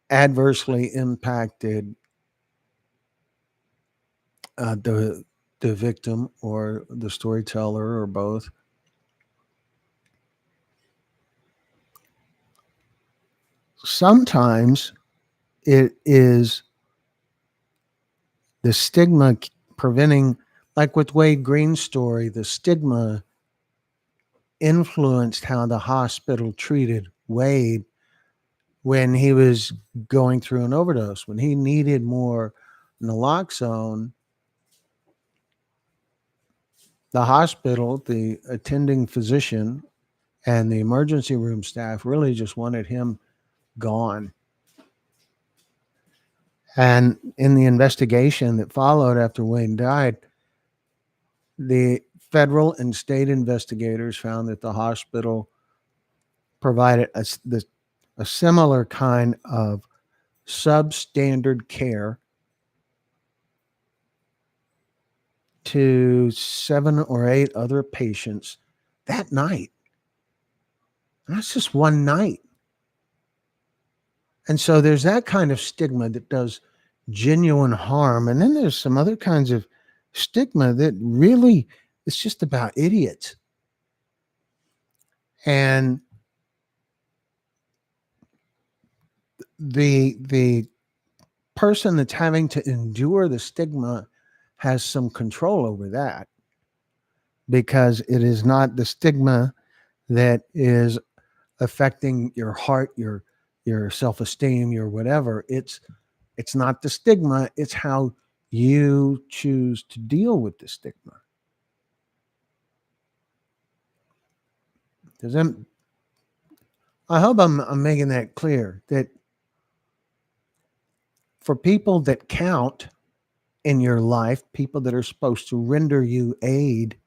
[SPEAKER 1] adversely impacted the victim or the storyteller or both. Sometimes it is the stigma preventing, like with Wade Green's story, the stigma influenced how the hospital treated Wade when he was going through an overdose. When he needed more naloxone, the hospital, the attending physician, and the emergency room staff really just wanted him gone. And in the investigation that followed after Wayne died, the federal and state investigators found that the hospital provided a similar kind of substandard care to 7 or 8 other patients that night. And that's just one night. And so there's that kind of stigma that does genuine harm. And then there's some other kinds of stigma that really it's just about idiots. And the person that's having to endure the stigma has some control over that, because it is not the stigma that is affecting your heart, your self-esteem, your whatever. It's not the stigma, it's how you choose to deal with the stigma. Does that, I hope I'm making that clear, that for people that count in your life, people that are supposed to render you aid,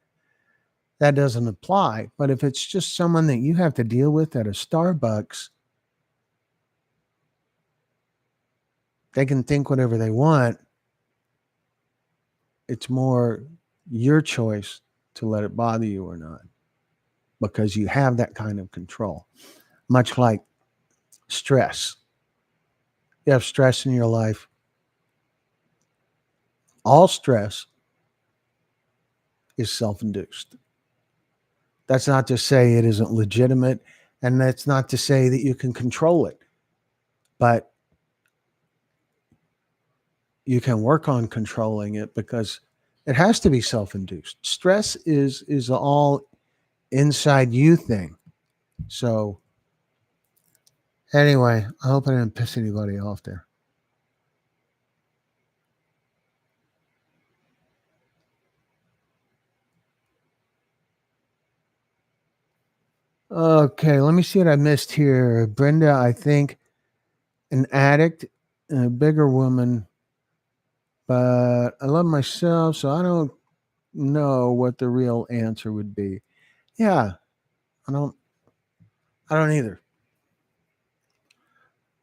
[SPEAKER 1] that doesn't apply. But if it's just someone that you have to deal with at a Starbucks, they can think whatever they want. It's more your choice to let it bother you or not, because you have that kind of control. Much like stress. You have stress in your life. All stress is self-induced. That's not to say it isn't legitimate, and that's not to say that you can control it. But you can work on controlling it, because it has to be self-induced. Stress is all inside you thing. So anyway, I hope I didn't piss anybody off there. Okay, let me see what I missed here. Brenda, I think an addict, a bigger woman, but I love myself, so I don't know what the real answer would be. Yeah, I don't I don't either.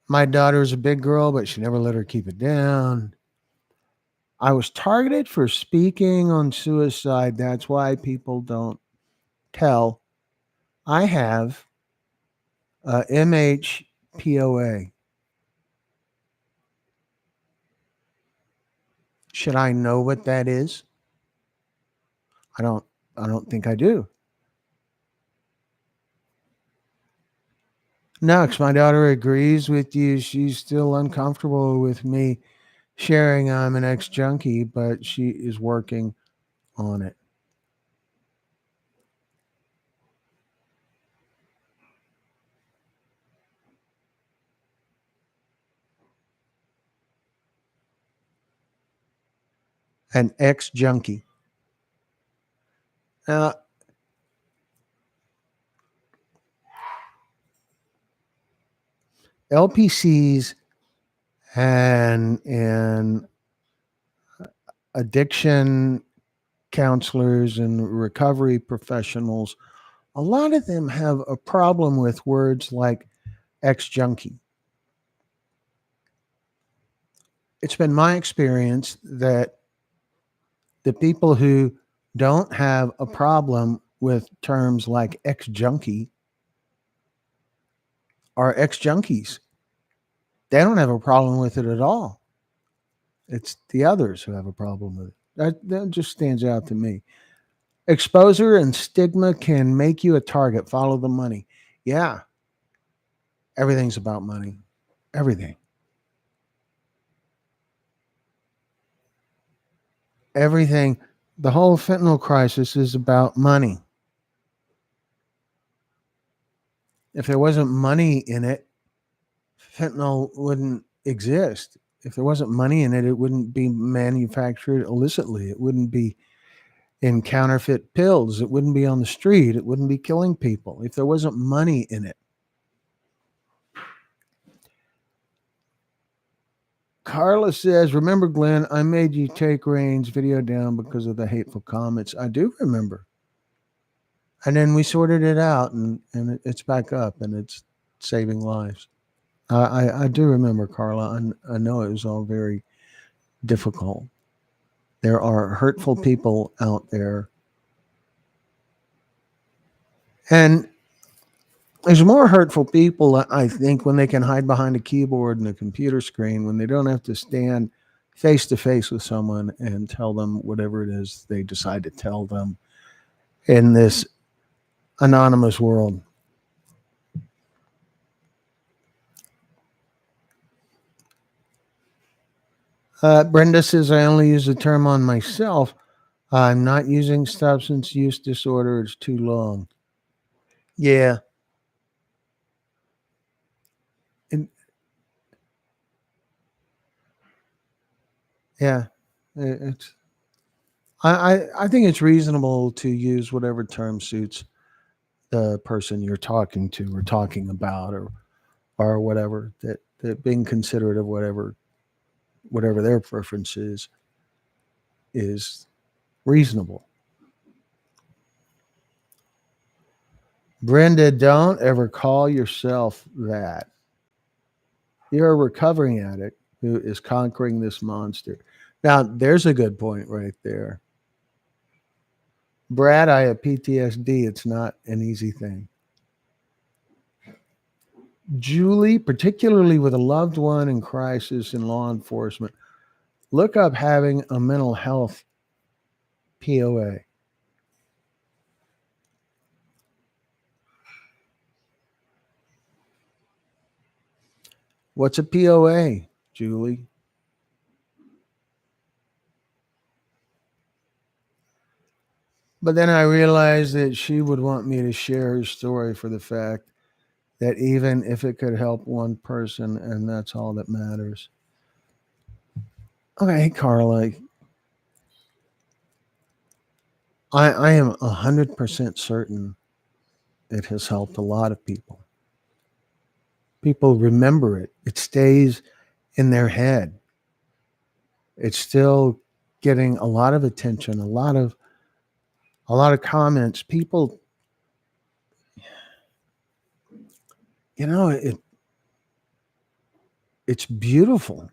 [SPEAKER 1] My daughter's a big girl, but she never let her keep it down. I was targeted for speaking on suicide. That's why people don't tell. I have MHPOA. Should I know what that is? I don't I don't think I do. No, because my daughter agrees with you. She's still uncomfortable with me sharing I'm an ex junkie, but she is working on it. An ex junkie. Now, LPCs and addiction counselors and recovery professionals, a lot of them have a problem with words like ex junkie. It's been my experience that the people who don't have a problem with terms like ex junkie are ex junkies. They don't have a problem with it at all. It's the others who have a problem with it. That just stands out to me. Exposure and stigma can make you a target. Follow the money. Yeah, everything's about money. Everything. Everything. The whole fentanyl crisis is about money. If there wasn't money in it, fentanyl wouldn't exist. If there wasn't money in it, it wouldn't be manufactured illicitly. It wouldn't be in counterfeit pills. It wouldn't be on the street. It wouldn't be killing people if there wasn't money in it. Carla says, remember, Glenn, I made you take Rain's video down because of the hateful comments. I do remember. And then we sorted it out, and it's back up, and it's saving lives. I do remember, Carla. I know it was all very difficult. There are hurtful people out there. And there's more hurtful people, I think, when they can hide behind a keyboard and a computer screen, when they don't have to stand face to face with someone and tell them whatever it is they decide to tell them in this anonymous world. Brenda says, I only use the term on myself. I'm not using substance use disorder. It's too long. Yeah. And yeah. It's I think it's reasonable to use whatever term suits the person you're talking to or talking about or whatever, that being considerate of whatever their preference is reasonable. Brenda, don't ever call yourself that. You're a recovering addict who is conquering this monster. Now, there's a good point right there. Brad, I have PTSD. It's not an easy thing. Julie, particularly with a loved one in crisis in law enforcement, look up having a mental health POA. What's a POA, Julie? But then I realized that she would want me to share her story for the fact that even if it could help one person, and that's all that matters. Okay, Carla, I am 100% certain it has helped a lot of people. People remember it. It stays in their head. It's still getting a lot of attention, a lot of comments. People, it's beautiful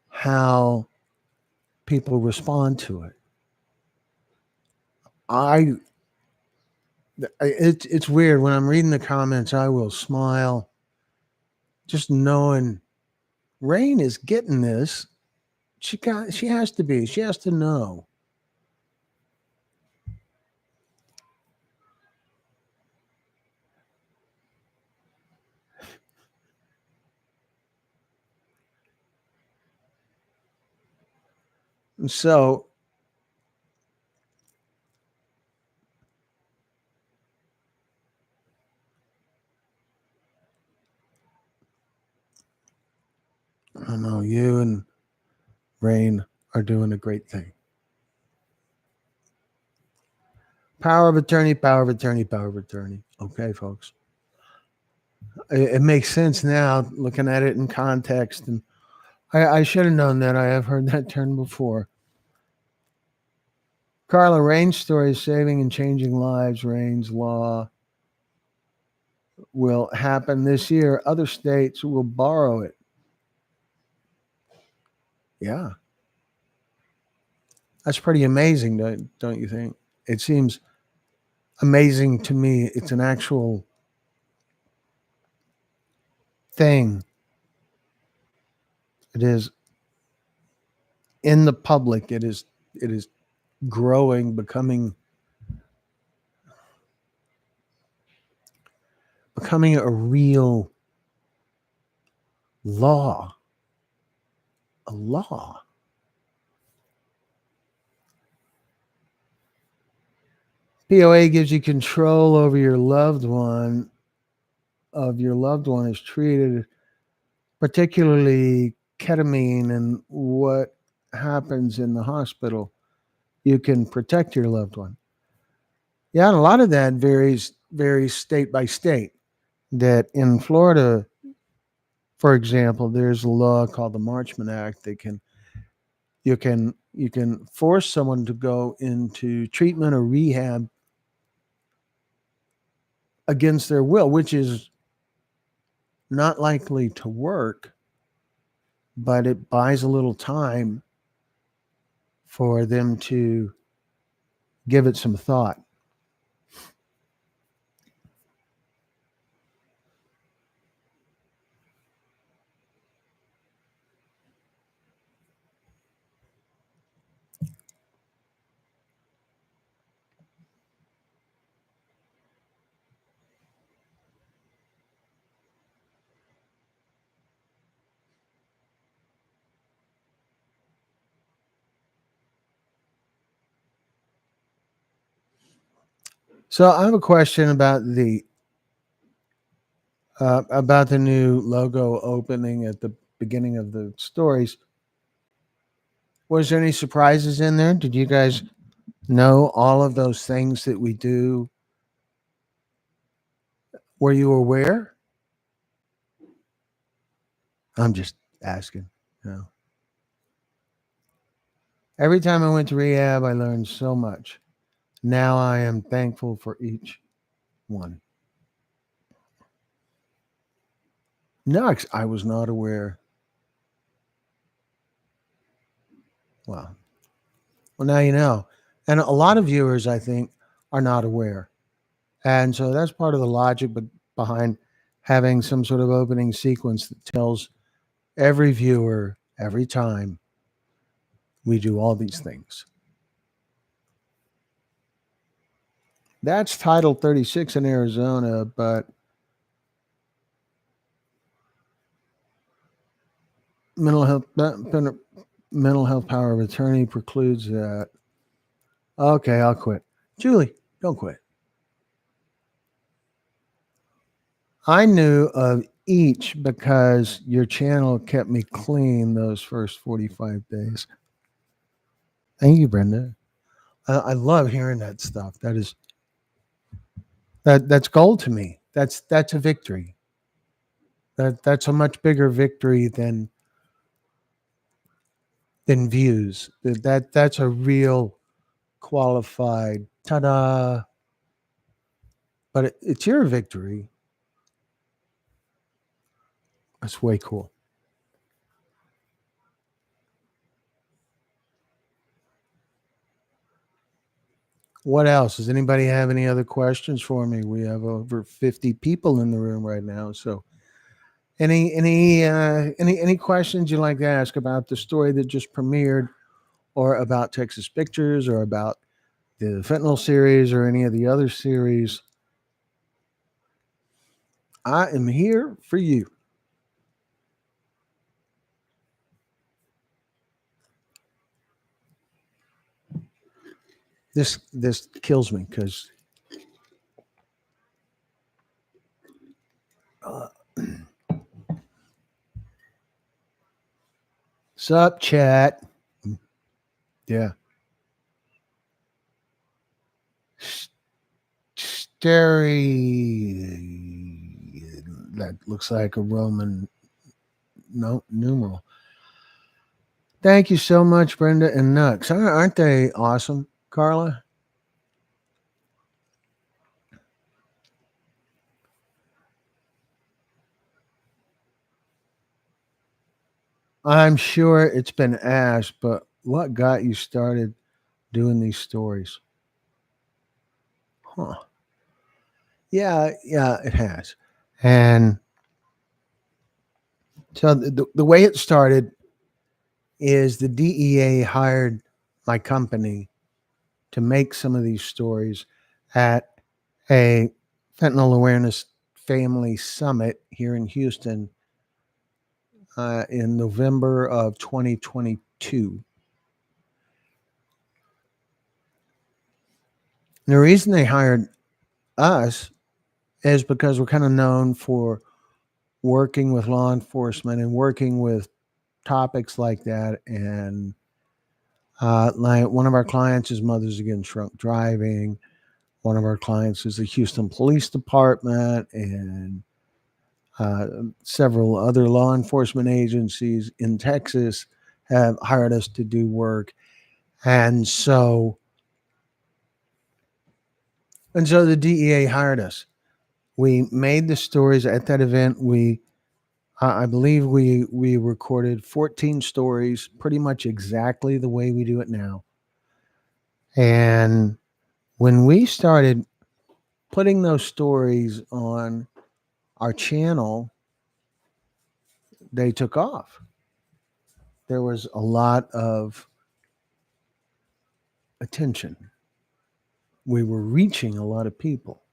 [SPEAKER 1] how people respond to it. I it's weird when I'm reading the comments. I will smile just knowing Rain is getting this. She has to be. She has to know. And so I know you and Rain are doing a great thing. Power of attorney, power of attorney, power of attorney. Okay, folks. It makes sense now looking at it in context. And I should have known that. I have heard that term before. Carla, Rain's story is saving and changing lives. Rain's law will happen this year. Other states will borrow it. Yeah. That's pretty amazing, don't you think? It seems amazing to me. It's an actual thing. It is in the public. It is growing, becoming a real law. A law. POA gives you control over your loved one of your loved one is treated, particularly ketamine and what happens in the hospital, you can protect your loved one. Yeah, and a lot of that varies state by state. That in Florida, for example, there's a law called the Marchman Act that you can force someone to go into treatment or rehab against their will, which is not likely to work, but it buys a little time for them to give it some thought. So I have a question about the new logo opening at the beginning of the stories. Was there any surprises in there? Did you guys know all of those things that we do? Were you aware? I'm just asking. You know, every time I went to rehab, I learned so much. Now I am thankful for each one. Next, I was not aware. Wow. Well, now you know. And a lot of viewers, I think, are not aware. And so that's part of the logic behind having some sort of opening sequence that tells every viewer every time we do all these things. That's Title 36 in Arizona, but mental health mental health power of attorney precludes that. Okay, I'll quit. Julie, don't quit. I knew of each because your channel kept me clean those first 45 days. Thank you, Brenda. I love hearing that stuff. That's gold to me. That's a victory. That's a much bigger victory than views. That's a real qualified ta-da. But it's your victory. That's way cool. What else? Does anybody have any other questions for me? We have over 50 people in the room right now. So any questions you'd like to ask about the story that just premiered, or about Texas Pictures, or about the Fentanyl series, or any of the other series? I am here for you. This kills me because uh, sup chat. Yeah. Steri. That looks like a Roman no numeral. Thank you so much, Brenda and Nux. Aren't they awesome, Carla? I'm sure it's been asked, but what got you started doing these stories? Huh. Yeah, it has. And so the way it started is the DEA hired my company to make some of these stories at a fentanyl awareness family summit here in Houston in November of 2022. And the reason they hired us is because we're kind of known for working with law enforcement and working with topics like that. And like one of our clients is Mothers Against Drunk Driving. One of our clients is the Houston Police Department, and uh, several other law enforcement agencies in Texas have hired us to do work. And so, the DEA hired us. We made the stories at that event. I believe we recorded 14 stories, pretty much exactly the way we do it now. And when we started putting those stories on our channel, they took off. There was a lot of attention. We were reaching a lot of people.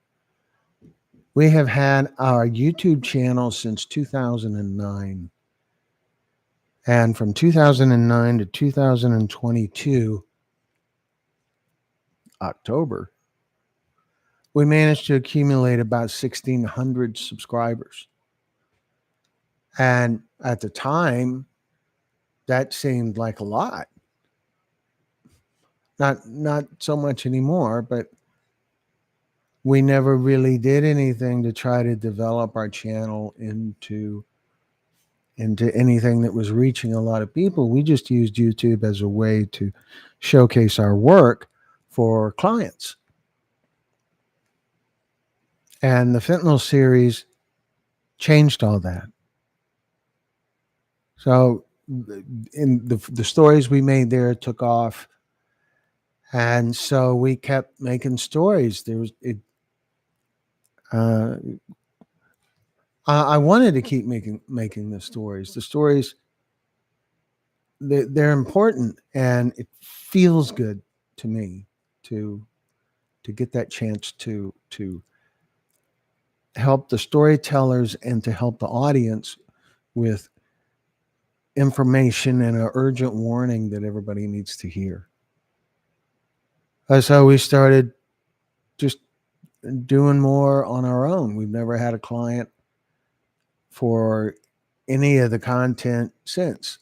[SPEAKER 1] We have had our YouTube channel since 2009. And from 2009 to 2022, October, we managed to accumulate about 1,600 subscribers. And at the time, that seemed like a lot. Not so much anymore, but we never really did anything to try to develop our channel into anything that was reaching a lot of people. We just used YouTube as a way to showcase our work for clients. And the fentanyl series changed all that. So in the stories we made there took off. And so we kept making stories. Uh, I wanted to keep making the stories. The stories, they're important, and it feels good to me to get that chance to help the storytellers and to help the audience with information and an urgent warning that everybody needs to hear. So we started just doing more on our own. We've never had a client for any of the content since,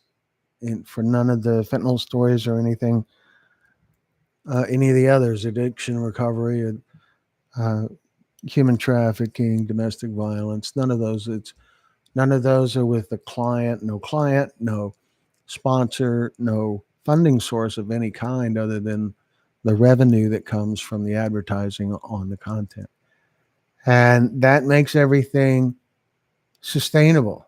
[SPEAKER 1] and for none of the fentanyl stories or anything, any of the others, addiction recovery, uh, human trafficking, domestic violence, none of those. None of those are with the client, no sponsor, no funding source of any kind other than the revenue that comes from the advertising on the content. And that makes everything sustainable.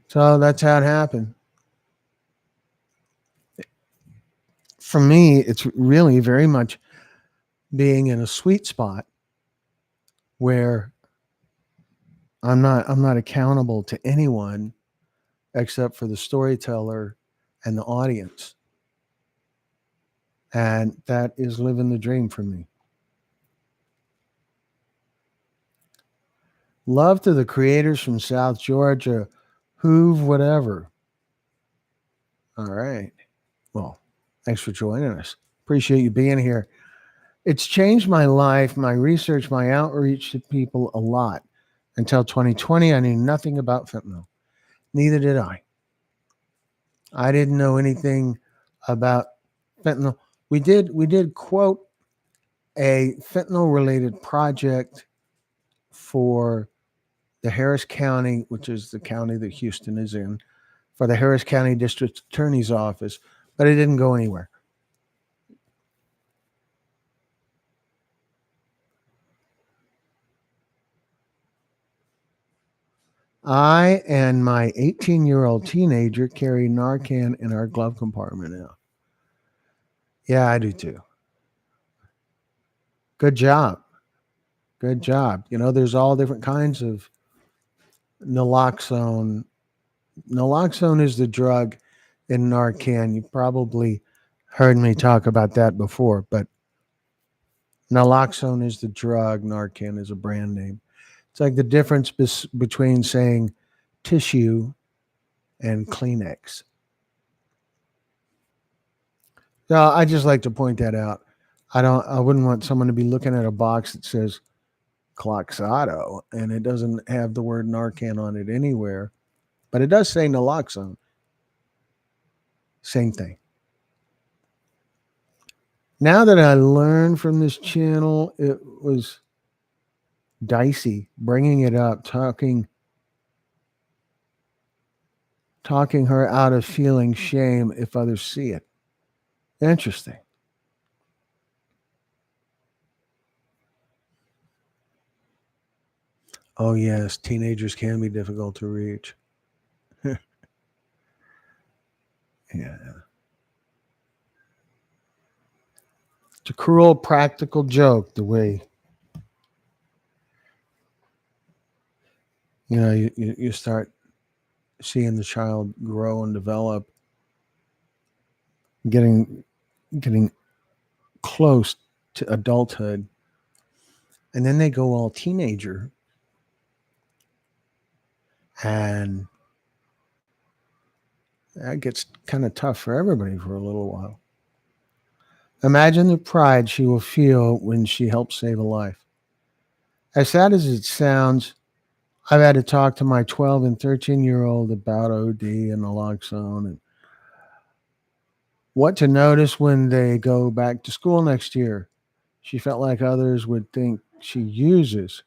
[SPEAKER 1] So that's how it happened. For me, it's really very much being in a sweet spot where I'm not accountable to anyone except for the storyteller and the audience. And that is living the dream for me. Love to the creators from South Georgia, Hoove, whatever. All right. Well, thanks for joining us. Appreciate you being here. It's changed my life, my research, my outreach to people a lot. Until 2020, I knew nothing about fentanyl. Neither did I. I didn't know anything about fentanyl. We did quote a fentanyl related project for the Harris County, which is the county that Houston is in, for the Harris County District Attorney's Office, but it didn't go anywhere. I and my 18-year-old teenager carry Narcan in our glove compartment now. Yeah, I do too. Good job. Good job. There's all different kinds of naloxone. Naloxone is the drug in Narcan. You've probably heard me talk about that before, but naloxone is the drug. Narcan is a brand name. It's like the difference between saying tissue and Kleenex. So I just like to point that out. I wouldn't want someone to be looking at a box that says Cloxato and it doesn't have the word Narcan on it anywhere, but it does say naloxone. Same thing. Now that I learned from this channel, it was dicey bringing it up, talking her out of feeling shame if others see it. Interesting. Oh, yes, teenagers can be difficult to reach. Yeah. It's a cruel practical joke the way, you start seeing the child grow and develop, getting getting close to adulthood, and then they go all teenager, and that gets kind of tough for everybody for a little while. Imagine the pride she will feel when she helps save a life. As sad as it sounds, I've had to talk to my 12 and 13-year-old about OD and naloxone and what to notice when they go back to school next year. She felt like others would think she uses.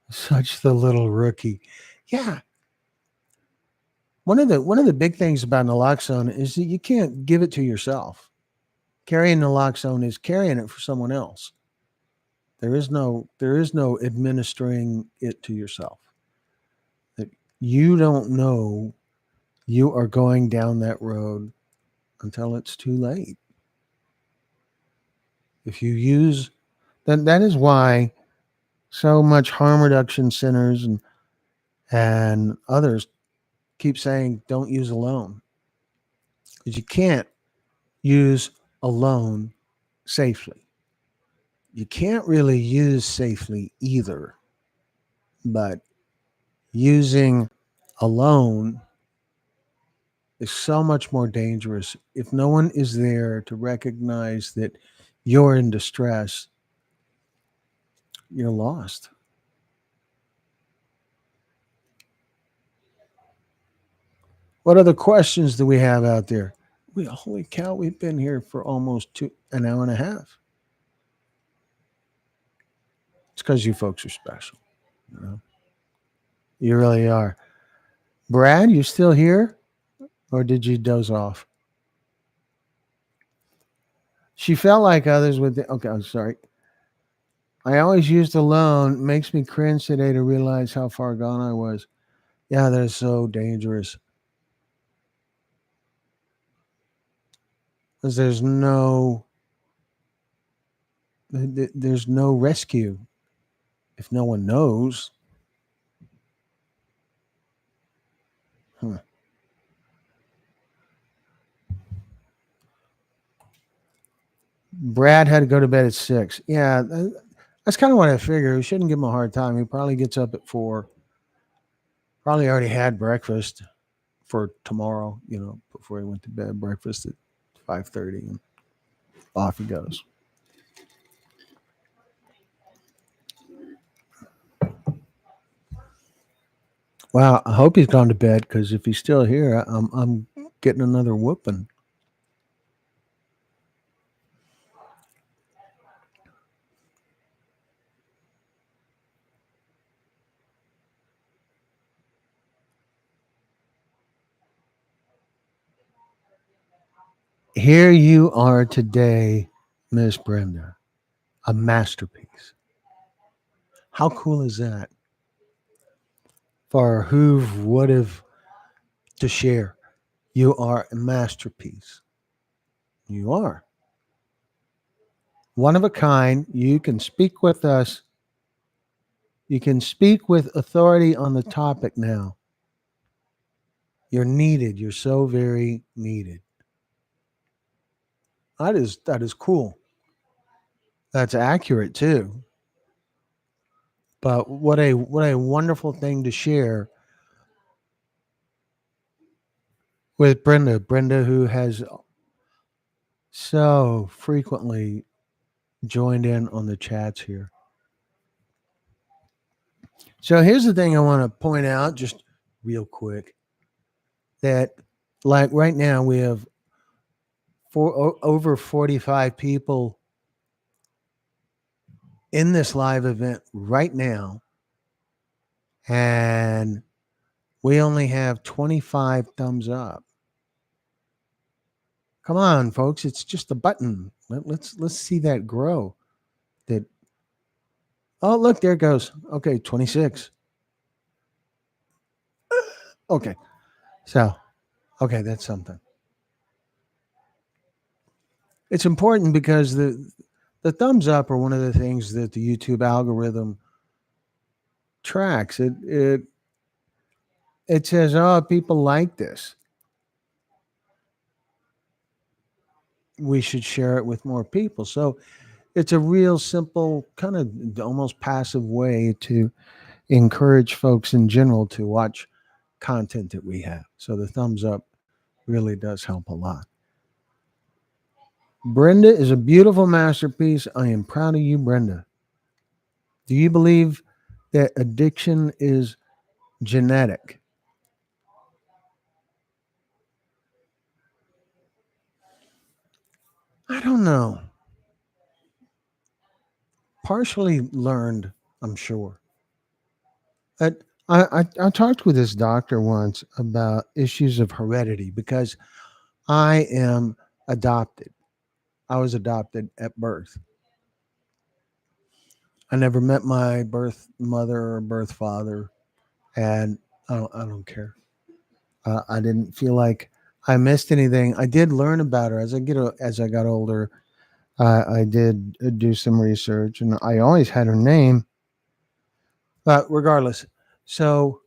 [SPEAKER 1] Such the little rookie. Yeah. One of the big things about naloxone is that you can't give it to yourself. Carrying naloxone is carrying it for someone else. There is no administering it to yourself. That you don't know you are going down that road until it's too late. If you use then that is why so much harm reduction centers and others keep saying don't use alone. Because you can't use alone safely. You can't really use safely either, but using alone is so much more dangerous. If no one is there to recognize that you're in distress, you're lost. What other questions do we have out there? Holy cow, we've been here for almost an hour and a half. It's because you folks are special. You know? You really are. Brad, you still here? Or did you doze off? She felt like others would. Okay, I'm sorry. I always used alone. Makes me cringe today to realize how far gone I was. Yeah, they're so dangerous. Because there's no rescue if no one knows. Huh. Brad had to go to bed at 6. Yeah, that's kind of what I figured. We shouldn't give him a hard time. He probably gets up at 4. Probably already had breakfast for tomorrow. Before he went to bed. Breakfast at 5:30, and off he goes. Wow, I hope he's gone to bed because if he's still here, I'm getting another whooping. Here you are today, Miss Brenda, a masterpiece. How cool is that for who would have to share? You are a masterpiece. You are one of a kind. You can speak with us. You can speak with authority on the topic now. You're needed. You're so very needed. That is cool. That's accurate too. But what a wonderful thing to share with Brenda. Brenda, who has so frequently joined in on the chats here. So here's the thing I want to point out just real quick, that like right now we have over 45 people in this live event right now, and we only have 25 thumbs up. Come on, folks, it's just a button. Let's see that grow. That Oh, look, there it goes. Okay, 26. Okay. So, okay, that's something. It's important because the thumbs up are one of the things that the YouTube algorithm tracks. It says, "Oh, people like this. We should share it with more people." So, it's a real simple kind of almost passive way to encourage folks in general to watch content that we have. So, the thumbs up really does help a lot. Brenda is a beautiful masterpiece. I am proud of you, Brenda. Do you believe that addiction is genetic? I don't know. Partially learned, I'm sure. But I talked with this doctor once about issues of heredity because I am adopted. I was adopted at birth. I never met my birth mother or birth father, and I don't care. I didn't feel like I missed anything. I did learn about her as I got older. I did do some research, and I always had her name. But regardless, so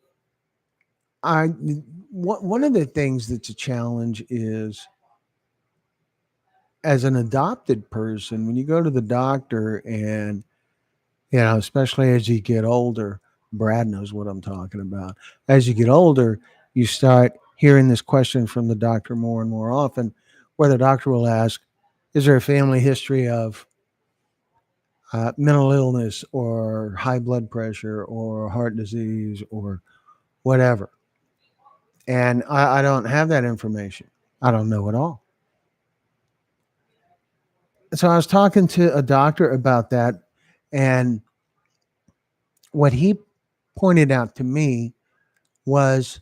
[SPEAKER 1] I one of the things that's a challenge is as an adopted person when you go to the doctor, and especially as you get older. Brad knows what I'm talking about. As you get older, you start hearing this question from the doctor more and more often, where the doctor will ask, "Is there a family history of mental illness or high blood pressure or heart disease or whatever?" And I don't have that information. I don't know at all. So I was talking to a doctor about that, and what he pointed out to me was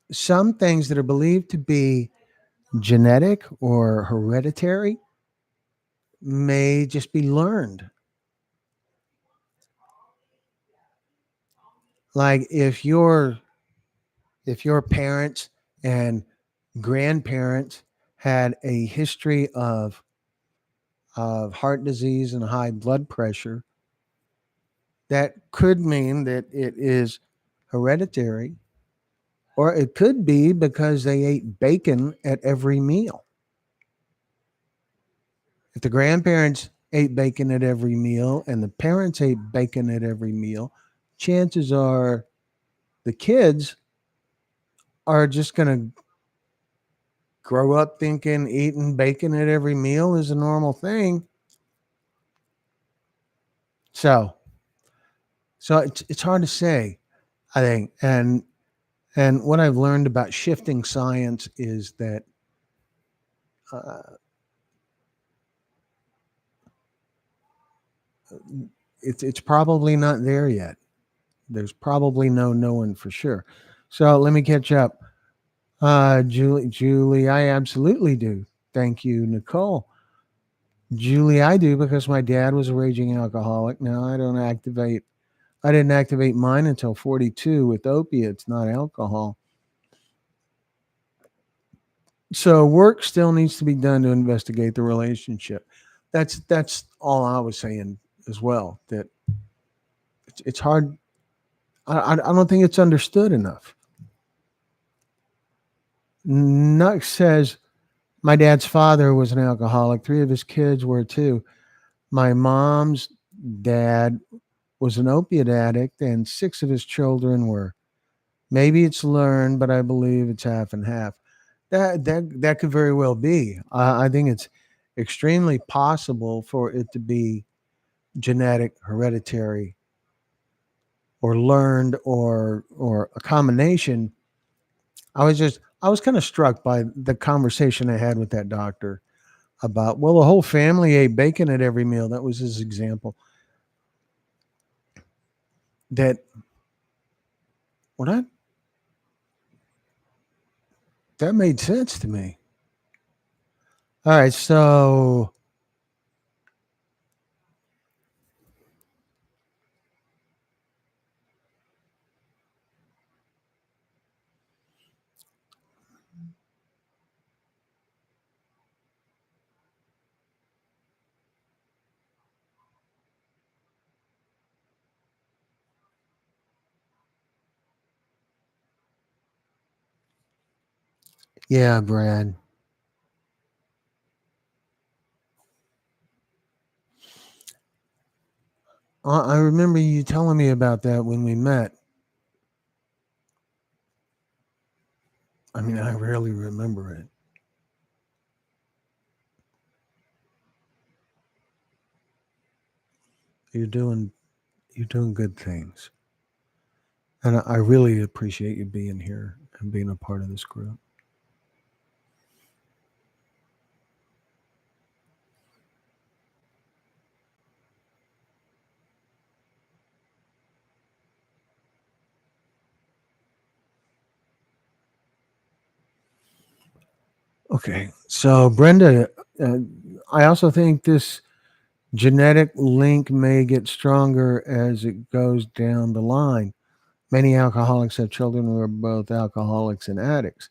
[SPEAKER 1] some things that are believed to be genetic or hereditary may just be learned. Like if your parents and grandparents had a history of heart disease and high blood pressure, that could mean that it is hereditary, or it could be because they ate bacon at every meal. If the grandparents ate bacon at every meal and the parents ate bacon at every meal, chances are the kids are just going to grow up thinking eating bacon at every meal is a normal thing. So, so it's hard to say, I think. And what I've learned about shifting science is that uh, it's probably not there yet. There's probably no knowing for sure. So let me catch up. Julie, I absolutely do. Thank you, Nicole. Julie, I do because my dad was a raging alcoholic. Now I didn't activate mine until 42 with opiates, not alcohol. So work still needs to be done to investigate the relationship. That's all I was saying as well. That it's hard. I don't think it's understood enough. Nux says my dad's father was an alcoholic. Three of his kids were too. My mom's dad was an opiate addict, and six of his children were. Maybe it's learned, but I believe it's half and half. That could very well be. I think it's extremely possible for it to be genetic, hereditary, or learned, or a combination. I was kind of struck by the conversation I had with that doctor about, well, the whole family ate bacon at every meal. That was his example. That well, that made sense to me. All right, so yeah, Brad, I remember you telling me about that when we met. I mean, I rarely remember it. You're doing you're doing good things, and I really appreciate you being here and being a part of this group. Okay, so Brenda, uh, I also think this genetic link may get stronger as it goes down the line. Many alcoholics have children who are both alcoholics and addicts.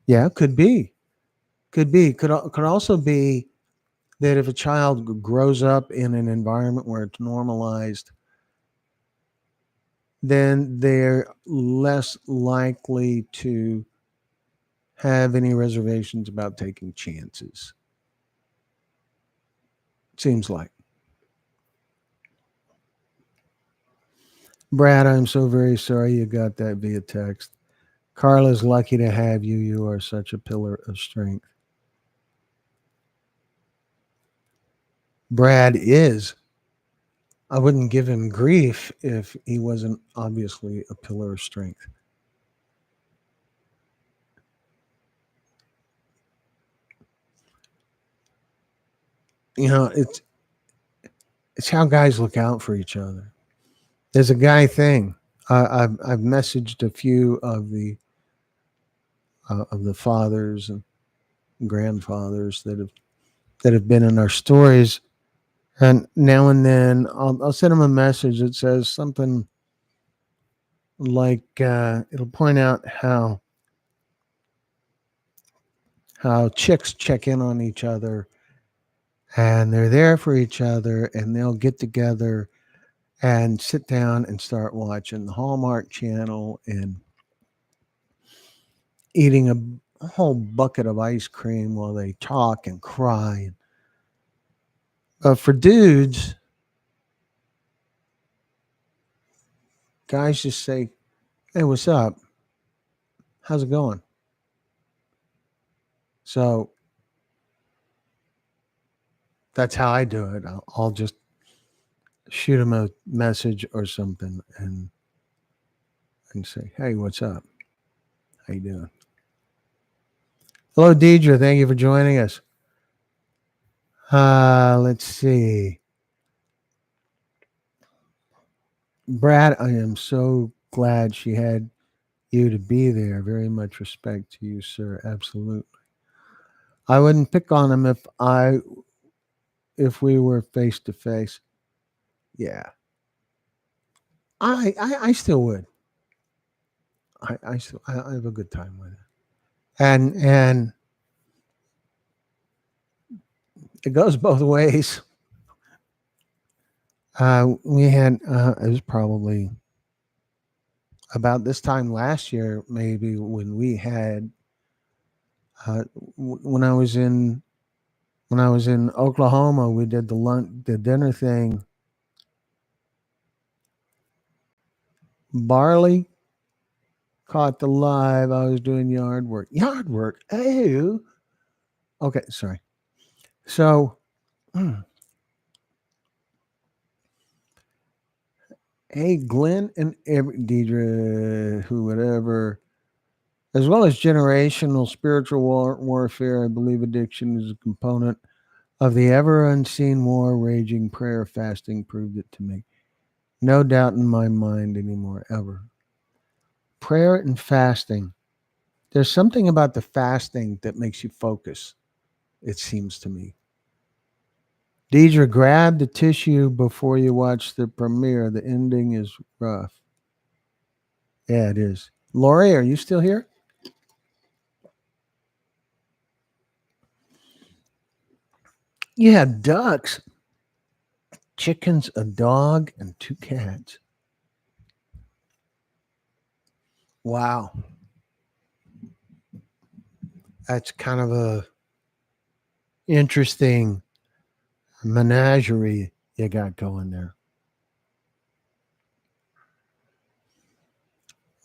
[SPEAKER 1] Yeah, could be. Could be. Could also be that if a child grows up in an environment where it's normalized, then they're less likely to have any reservations about taking chances. Seems like. Brad, I'm so very sorry you got that via text. Carla's lucky to have you. You are such a pillar of strength. Brad is. I wouldn't give him grief if he wasn't obviously a pillar of strength. You know, it's how guys look out for each other. There's a guy thing. I've messaged a few of the fathers and grandfathers that have been in our stories, and now and then I'll send them a message that says something like it'll point out how chicks check in on each other and they're there for each other and they'll get together and sit down and start watching the Hallmark Channel and eating a whole bucket of ice cream while they talk and cry. For dudes, guys just say, "Hey, what's up? How's it going?" So that's how I do it. I'll just shoot them a message or something and say, "Hey, what's up? How you doing?" Hello, Deidre. Thank you for joining us. Let's see. Brad, I am so glad she had you to be there. Very much respect to you, sir. Absolutely. I wouldn't pick on him if we were face to face. Yeah. I still would. I have a good time with it. And it goes both ways. We had it was probably about this time last year, maybe when we had when I was in Oklahoma, we did the dinner thing. Barley, caught the live. I was doing yard work. Yard work? Oh. Okay, sorry. So, hey, Glenn and Deidre, who, whatever, as well as generational spiritual warfare, I believe addiction is a component of the ever unseen war raging. Prayer, fasting proved it to me. No doubt in my mind anymore, ever. Prayer and fasting. There's something about the fasting that makes you focus, it seems to me. Deidre, grab the tissue before you watch the premiere. The ending is rough. Yeah, it is. Lori, are you still here? You had ducks, chickens, a dog, and 2 cats. Wow. That's kind of a interesting menagerie you got going there.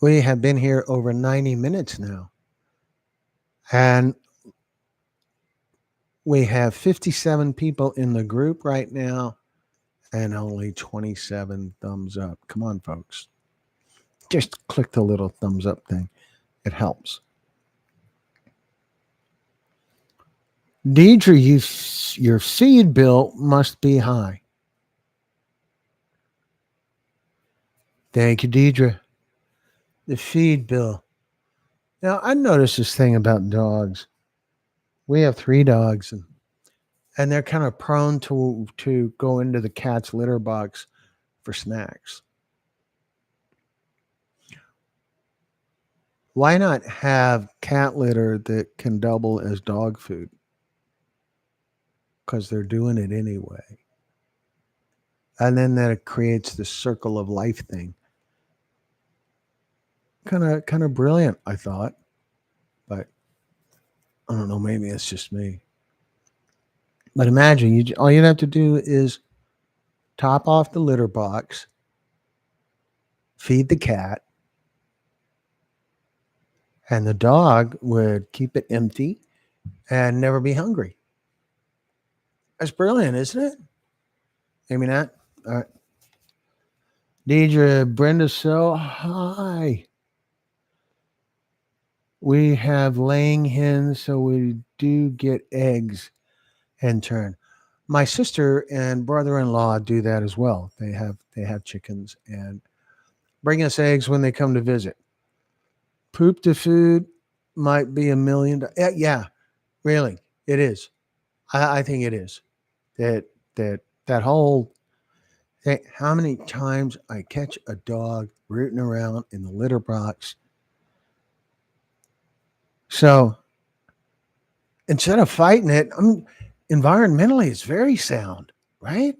[SPEAKER 1] We have been here over 90 minutes now. And we have 57 people in the group right now and only 27 thumbs up. Come on, folks. Just click the little thumbs up thing. It helps. Deidre, your feed bill must be high. Thank you, Deidre. The feed bill. Now, I noticed this thing about dogs. We have 3 dogs, and they're kind of prone to go into the cat's litter box for snacks. Why not have cat litter that can double as dog food? Because they're doing it anyway. And then that creates the circle of life thing. Kind of brilliant, I thought. But I don't know, maybe it's just me. But imagine all you'd have to do is top off the litter box, feed the cat, and the dog would keep it empty and never be hungry. That's brilliant, isn't it? Maybe not. All right. Deidre, Brenda, so hi. We have laying hens, so we do get eggs in turn. My sister and brother-in-law do that as well. They have chickens and bring us eggs when they come to visit. Poop to food might be $1 million. Yeah, really, it is. I think it is. That whole thing. How many times I catch a dog rooting around in the litter box. So instead of fighting it, environmentally, it's very sound, right?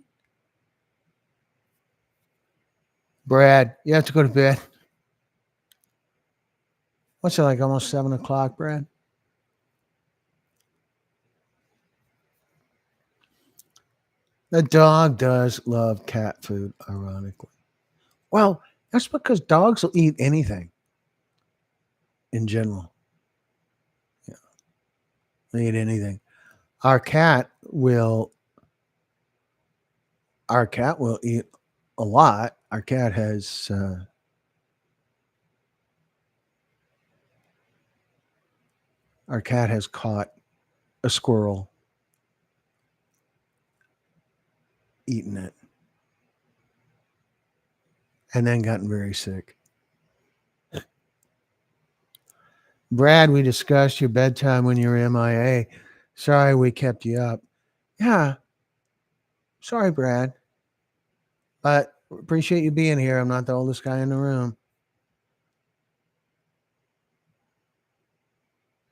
[SPEAKER 1] Brad, you have to go to bed. What's it like? Almost 7 o'clock, Brad? The dog does love cat food, ironically. Well, that's because dogs will eat anything in general. Yeah, they eat anything. Our cat will eat a lot. Our cat has caught a squirrel, eaten it, and then gotten very sick. Brad, we discussed your bedtime when you were MIA. Sorry we kept you up. Yeah, sorry, Brad. But appreciate you being here. I'm not the oldest guy in the room.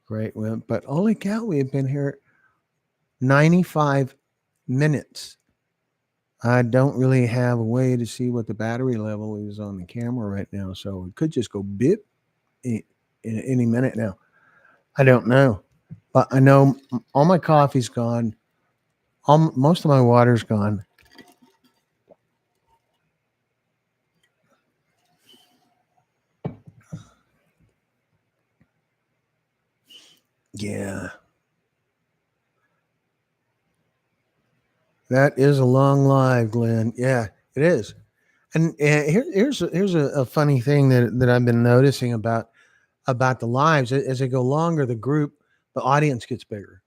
[SPEAKER 1] Great, but holy cow, we have been here 95 minutes. I don't really have a way to see what the battery level is on the camera right now, so it could just go bip in any minute now. I don't know, but I know all my coffee's gone. Most of my water's gone. Yeah, that is a long live, Glenn. Yeah, it is. And here's a funny thing that I've been noticing about the lives. As they go longer, the audience gets bigger.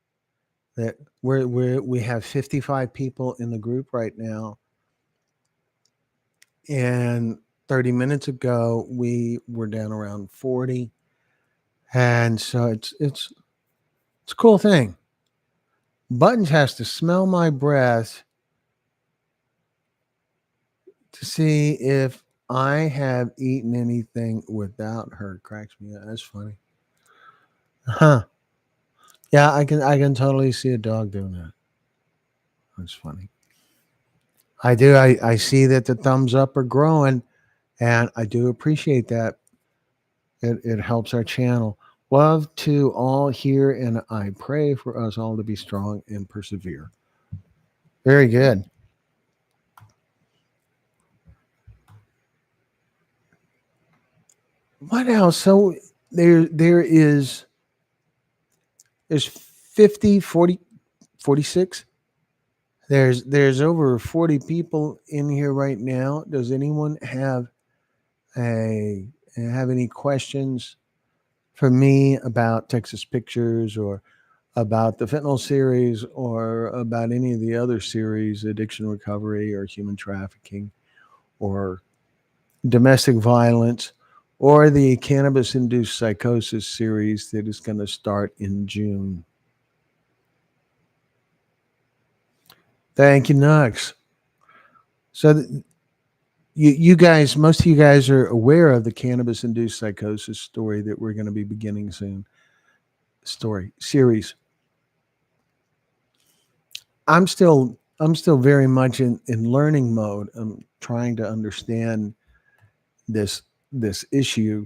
[SPEAKER 1] That we have 55 people in the group right now, and 30 minutes ago we were down around 40, and so it's a cool thing. Buttons has to smell my breath to see if I have eaten anything without her. Cracks me up. That's funny. Huh. Yeah, I can totally see a dog doing that. That's funny. I do. I see that the thumbs up are growing, and I do appreciate that. It helps our channel. Love to all here, and I pray for us all to be strong and persevere. Very good. What else? So there's 50, 40, 46. There's over 40 people in here right now. Does anyone a have any questions for me about Texas Pictures, or about the fentanyl series, or about any of the other series, addiction recovery or human trafficking or domestic violence, or the cannabis induced psychosis series that is going to start in June? Thank you, Nux. So, you guys, most of you guys are aware of the cannabis induced psychosis story that we're going to be beginning soon. Story series. I'm still very much in learning mode. I'm trying to understand this this issue,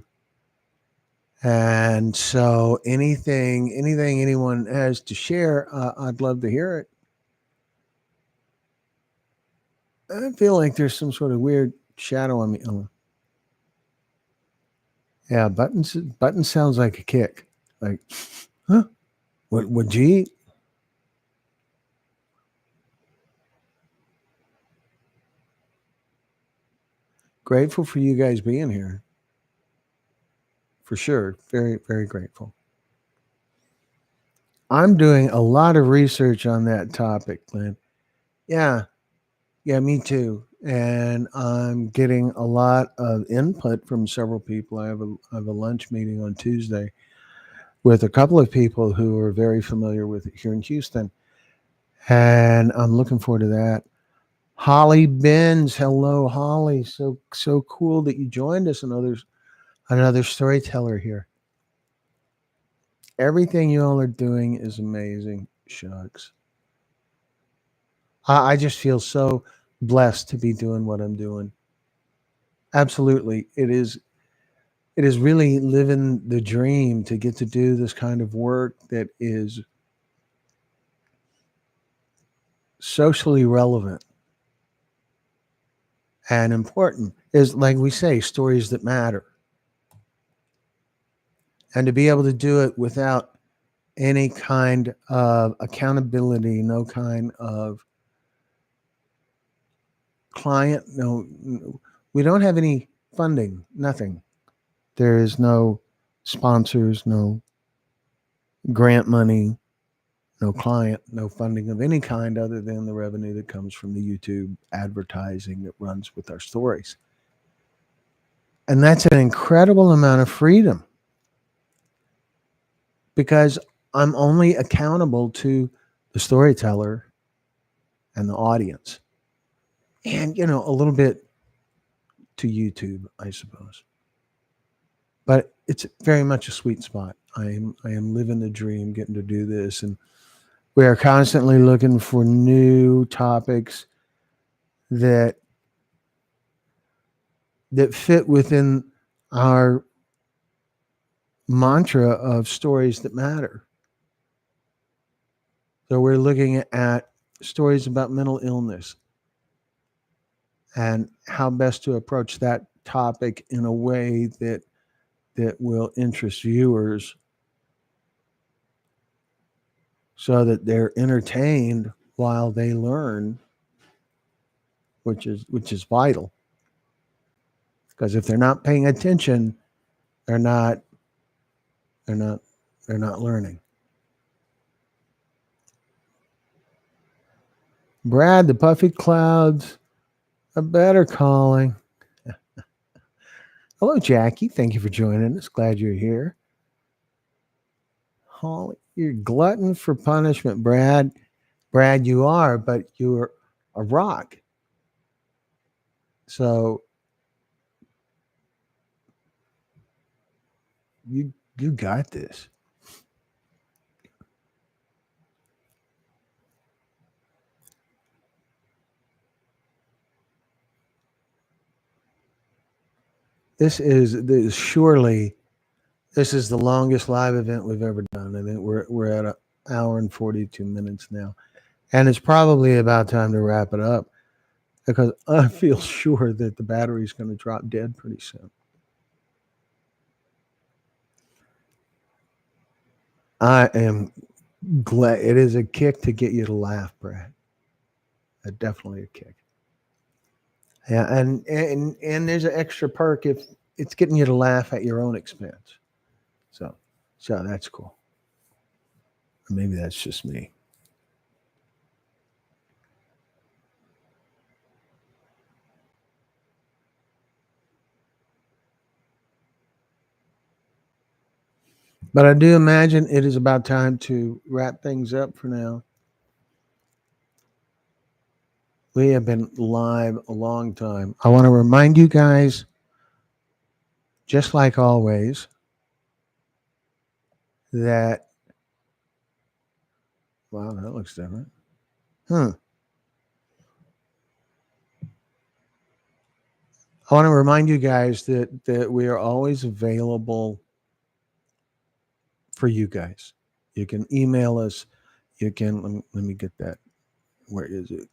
[SPEAKER 1] and so anything anyone has to share, I'd love to hear it. I feel like there's some sort of weird shadow on me. Oh, yeah, button sounds like a kick. Like, huh? What would you eat? Grateful for you guys being here, for sure. Very very grateful. I'm doing a lot of research on that topic, Glenn. Yeah, yeah, me too. And I'm getting a lot of input from several people. I have a lunch meeting on Tuesday with a couple of people who are very familiar with it here in Houston, and I'm looking forward to that. Holly Benz, hello, Holly. So cool that you joined us. Another storyteller here. Everything you all are doing is amazing. Shucks. I just feel so blessed to be doing what I'm doing. Absolutely. It is really living the dream to get to do this kind of work that is socially relevant and important. Is, like we say, stories that matter. And to be able to do it without any kind of accountability, no kind of client, we don't have any funding, nothing. There is no sponsors, no grant money, no client, no funding of any kind other than the revenue that comes from the YouTube advertising that runs with our stories. And that's an incredible amount of freedom, because I'm only accountable to the storyteller and the audience, and a little bit to YouTube, I suppose. But it's very much a sweet spot. I am living the dream, getting to do this, and we are constantly looking for new topics that fit within our mantra of stories that matter. So we're looking at stories about mental illness and how best to approach that topic in a way that will interest viewers so that they're entertained while they learn, which is vital. Because if they're not paying attention, they're not they're not they're not learning. Brad, the puffy clouds are better calling. Hello, Jackie. Thank you for joining us. Glad you're here. Holly, you're glutton for punishment, Brad. Brad, you are, but you're a rock. So you got this. This is surely this is the longest live event we've ever done. I mean, we're at an hour and 42 minutes now, and it's probably about time to wrap it up because I feel sure that the battery's going to drop dead pretty soon. I am glad it is a kick to get you to laugh, Brad. Definitely a kick. Yeah, and there's an extra perk if it's getting you to laugh at your own expense. So so that's cool. Or maybe that's just me. But I do imagine it is about time to wrap things up for now. We have been live a long time. I want to remind you guys, just like always, that wow, that looks different. Hmm. I want to remind you guys that we are always available for you guys. You can email us. You can let me get that. Where is it?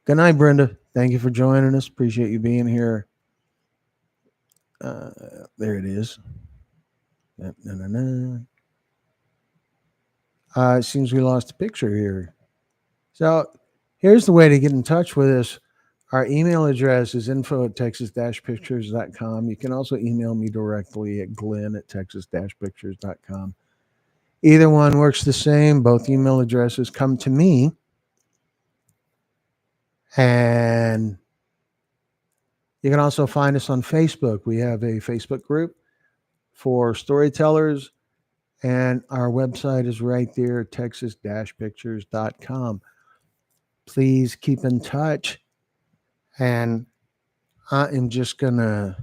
[SPEAKER 1] Good night, Brenda. Thank you for joining us. Appreciate you being here. Uh, there it is. Na, na, na, na. It seems we lost a picture here. So here's the way to get in touch with us. Our email address is info at texas-pictures.com. You can also email me directly at glenn at texas-pictures.com. Either one works the same. Both email addresses come to me. And you can also find us on Facebook. We have a Facebook group for storytellers, and our website is right there, texas-pictures.com. Please keep in touch. And I am just gonna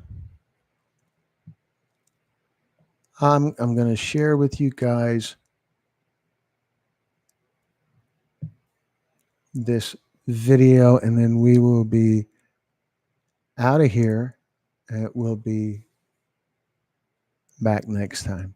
[SPEAKER 1] I'm gonna share with you guys this video, and then we will be out of here, and we'll be back next time.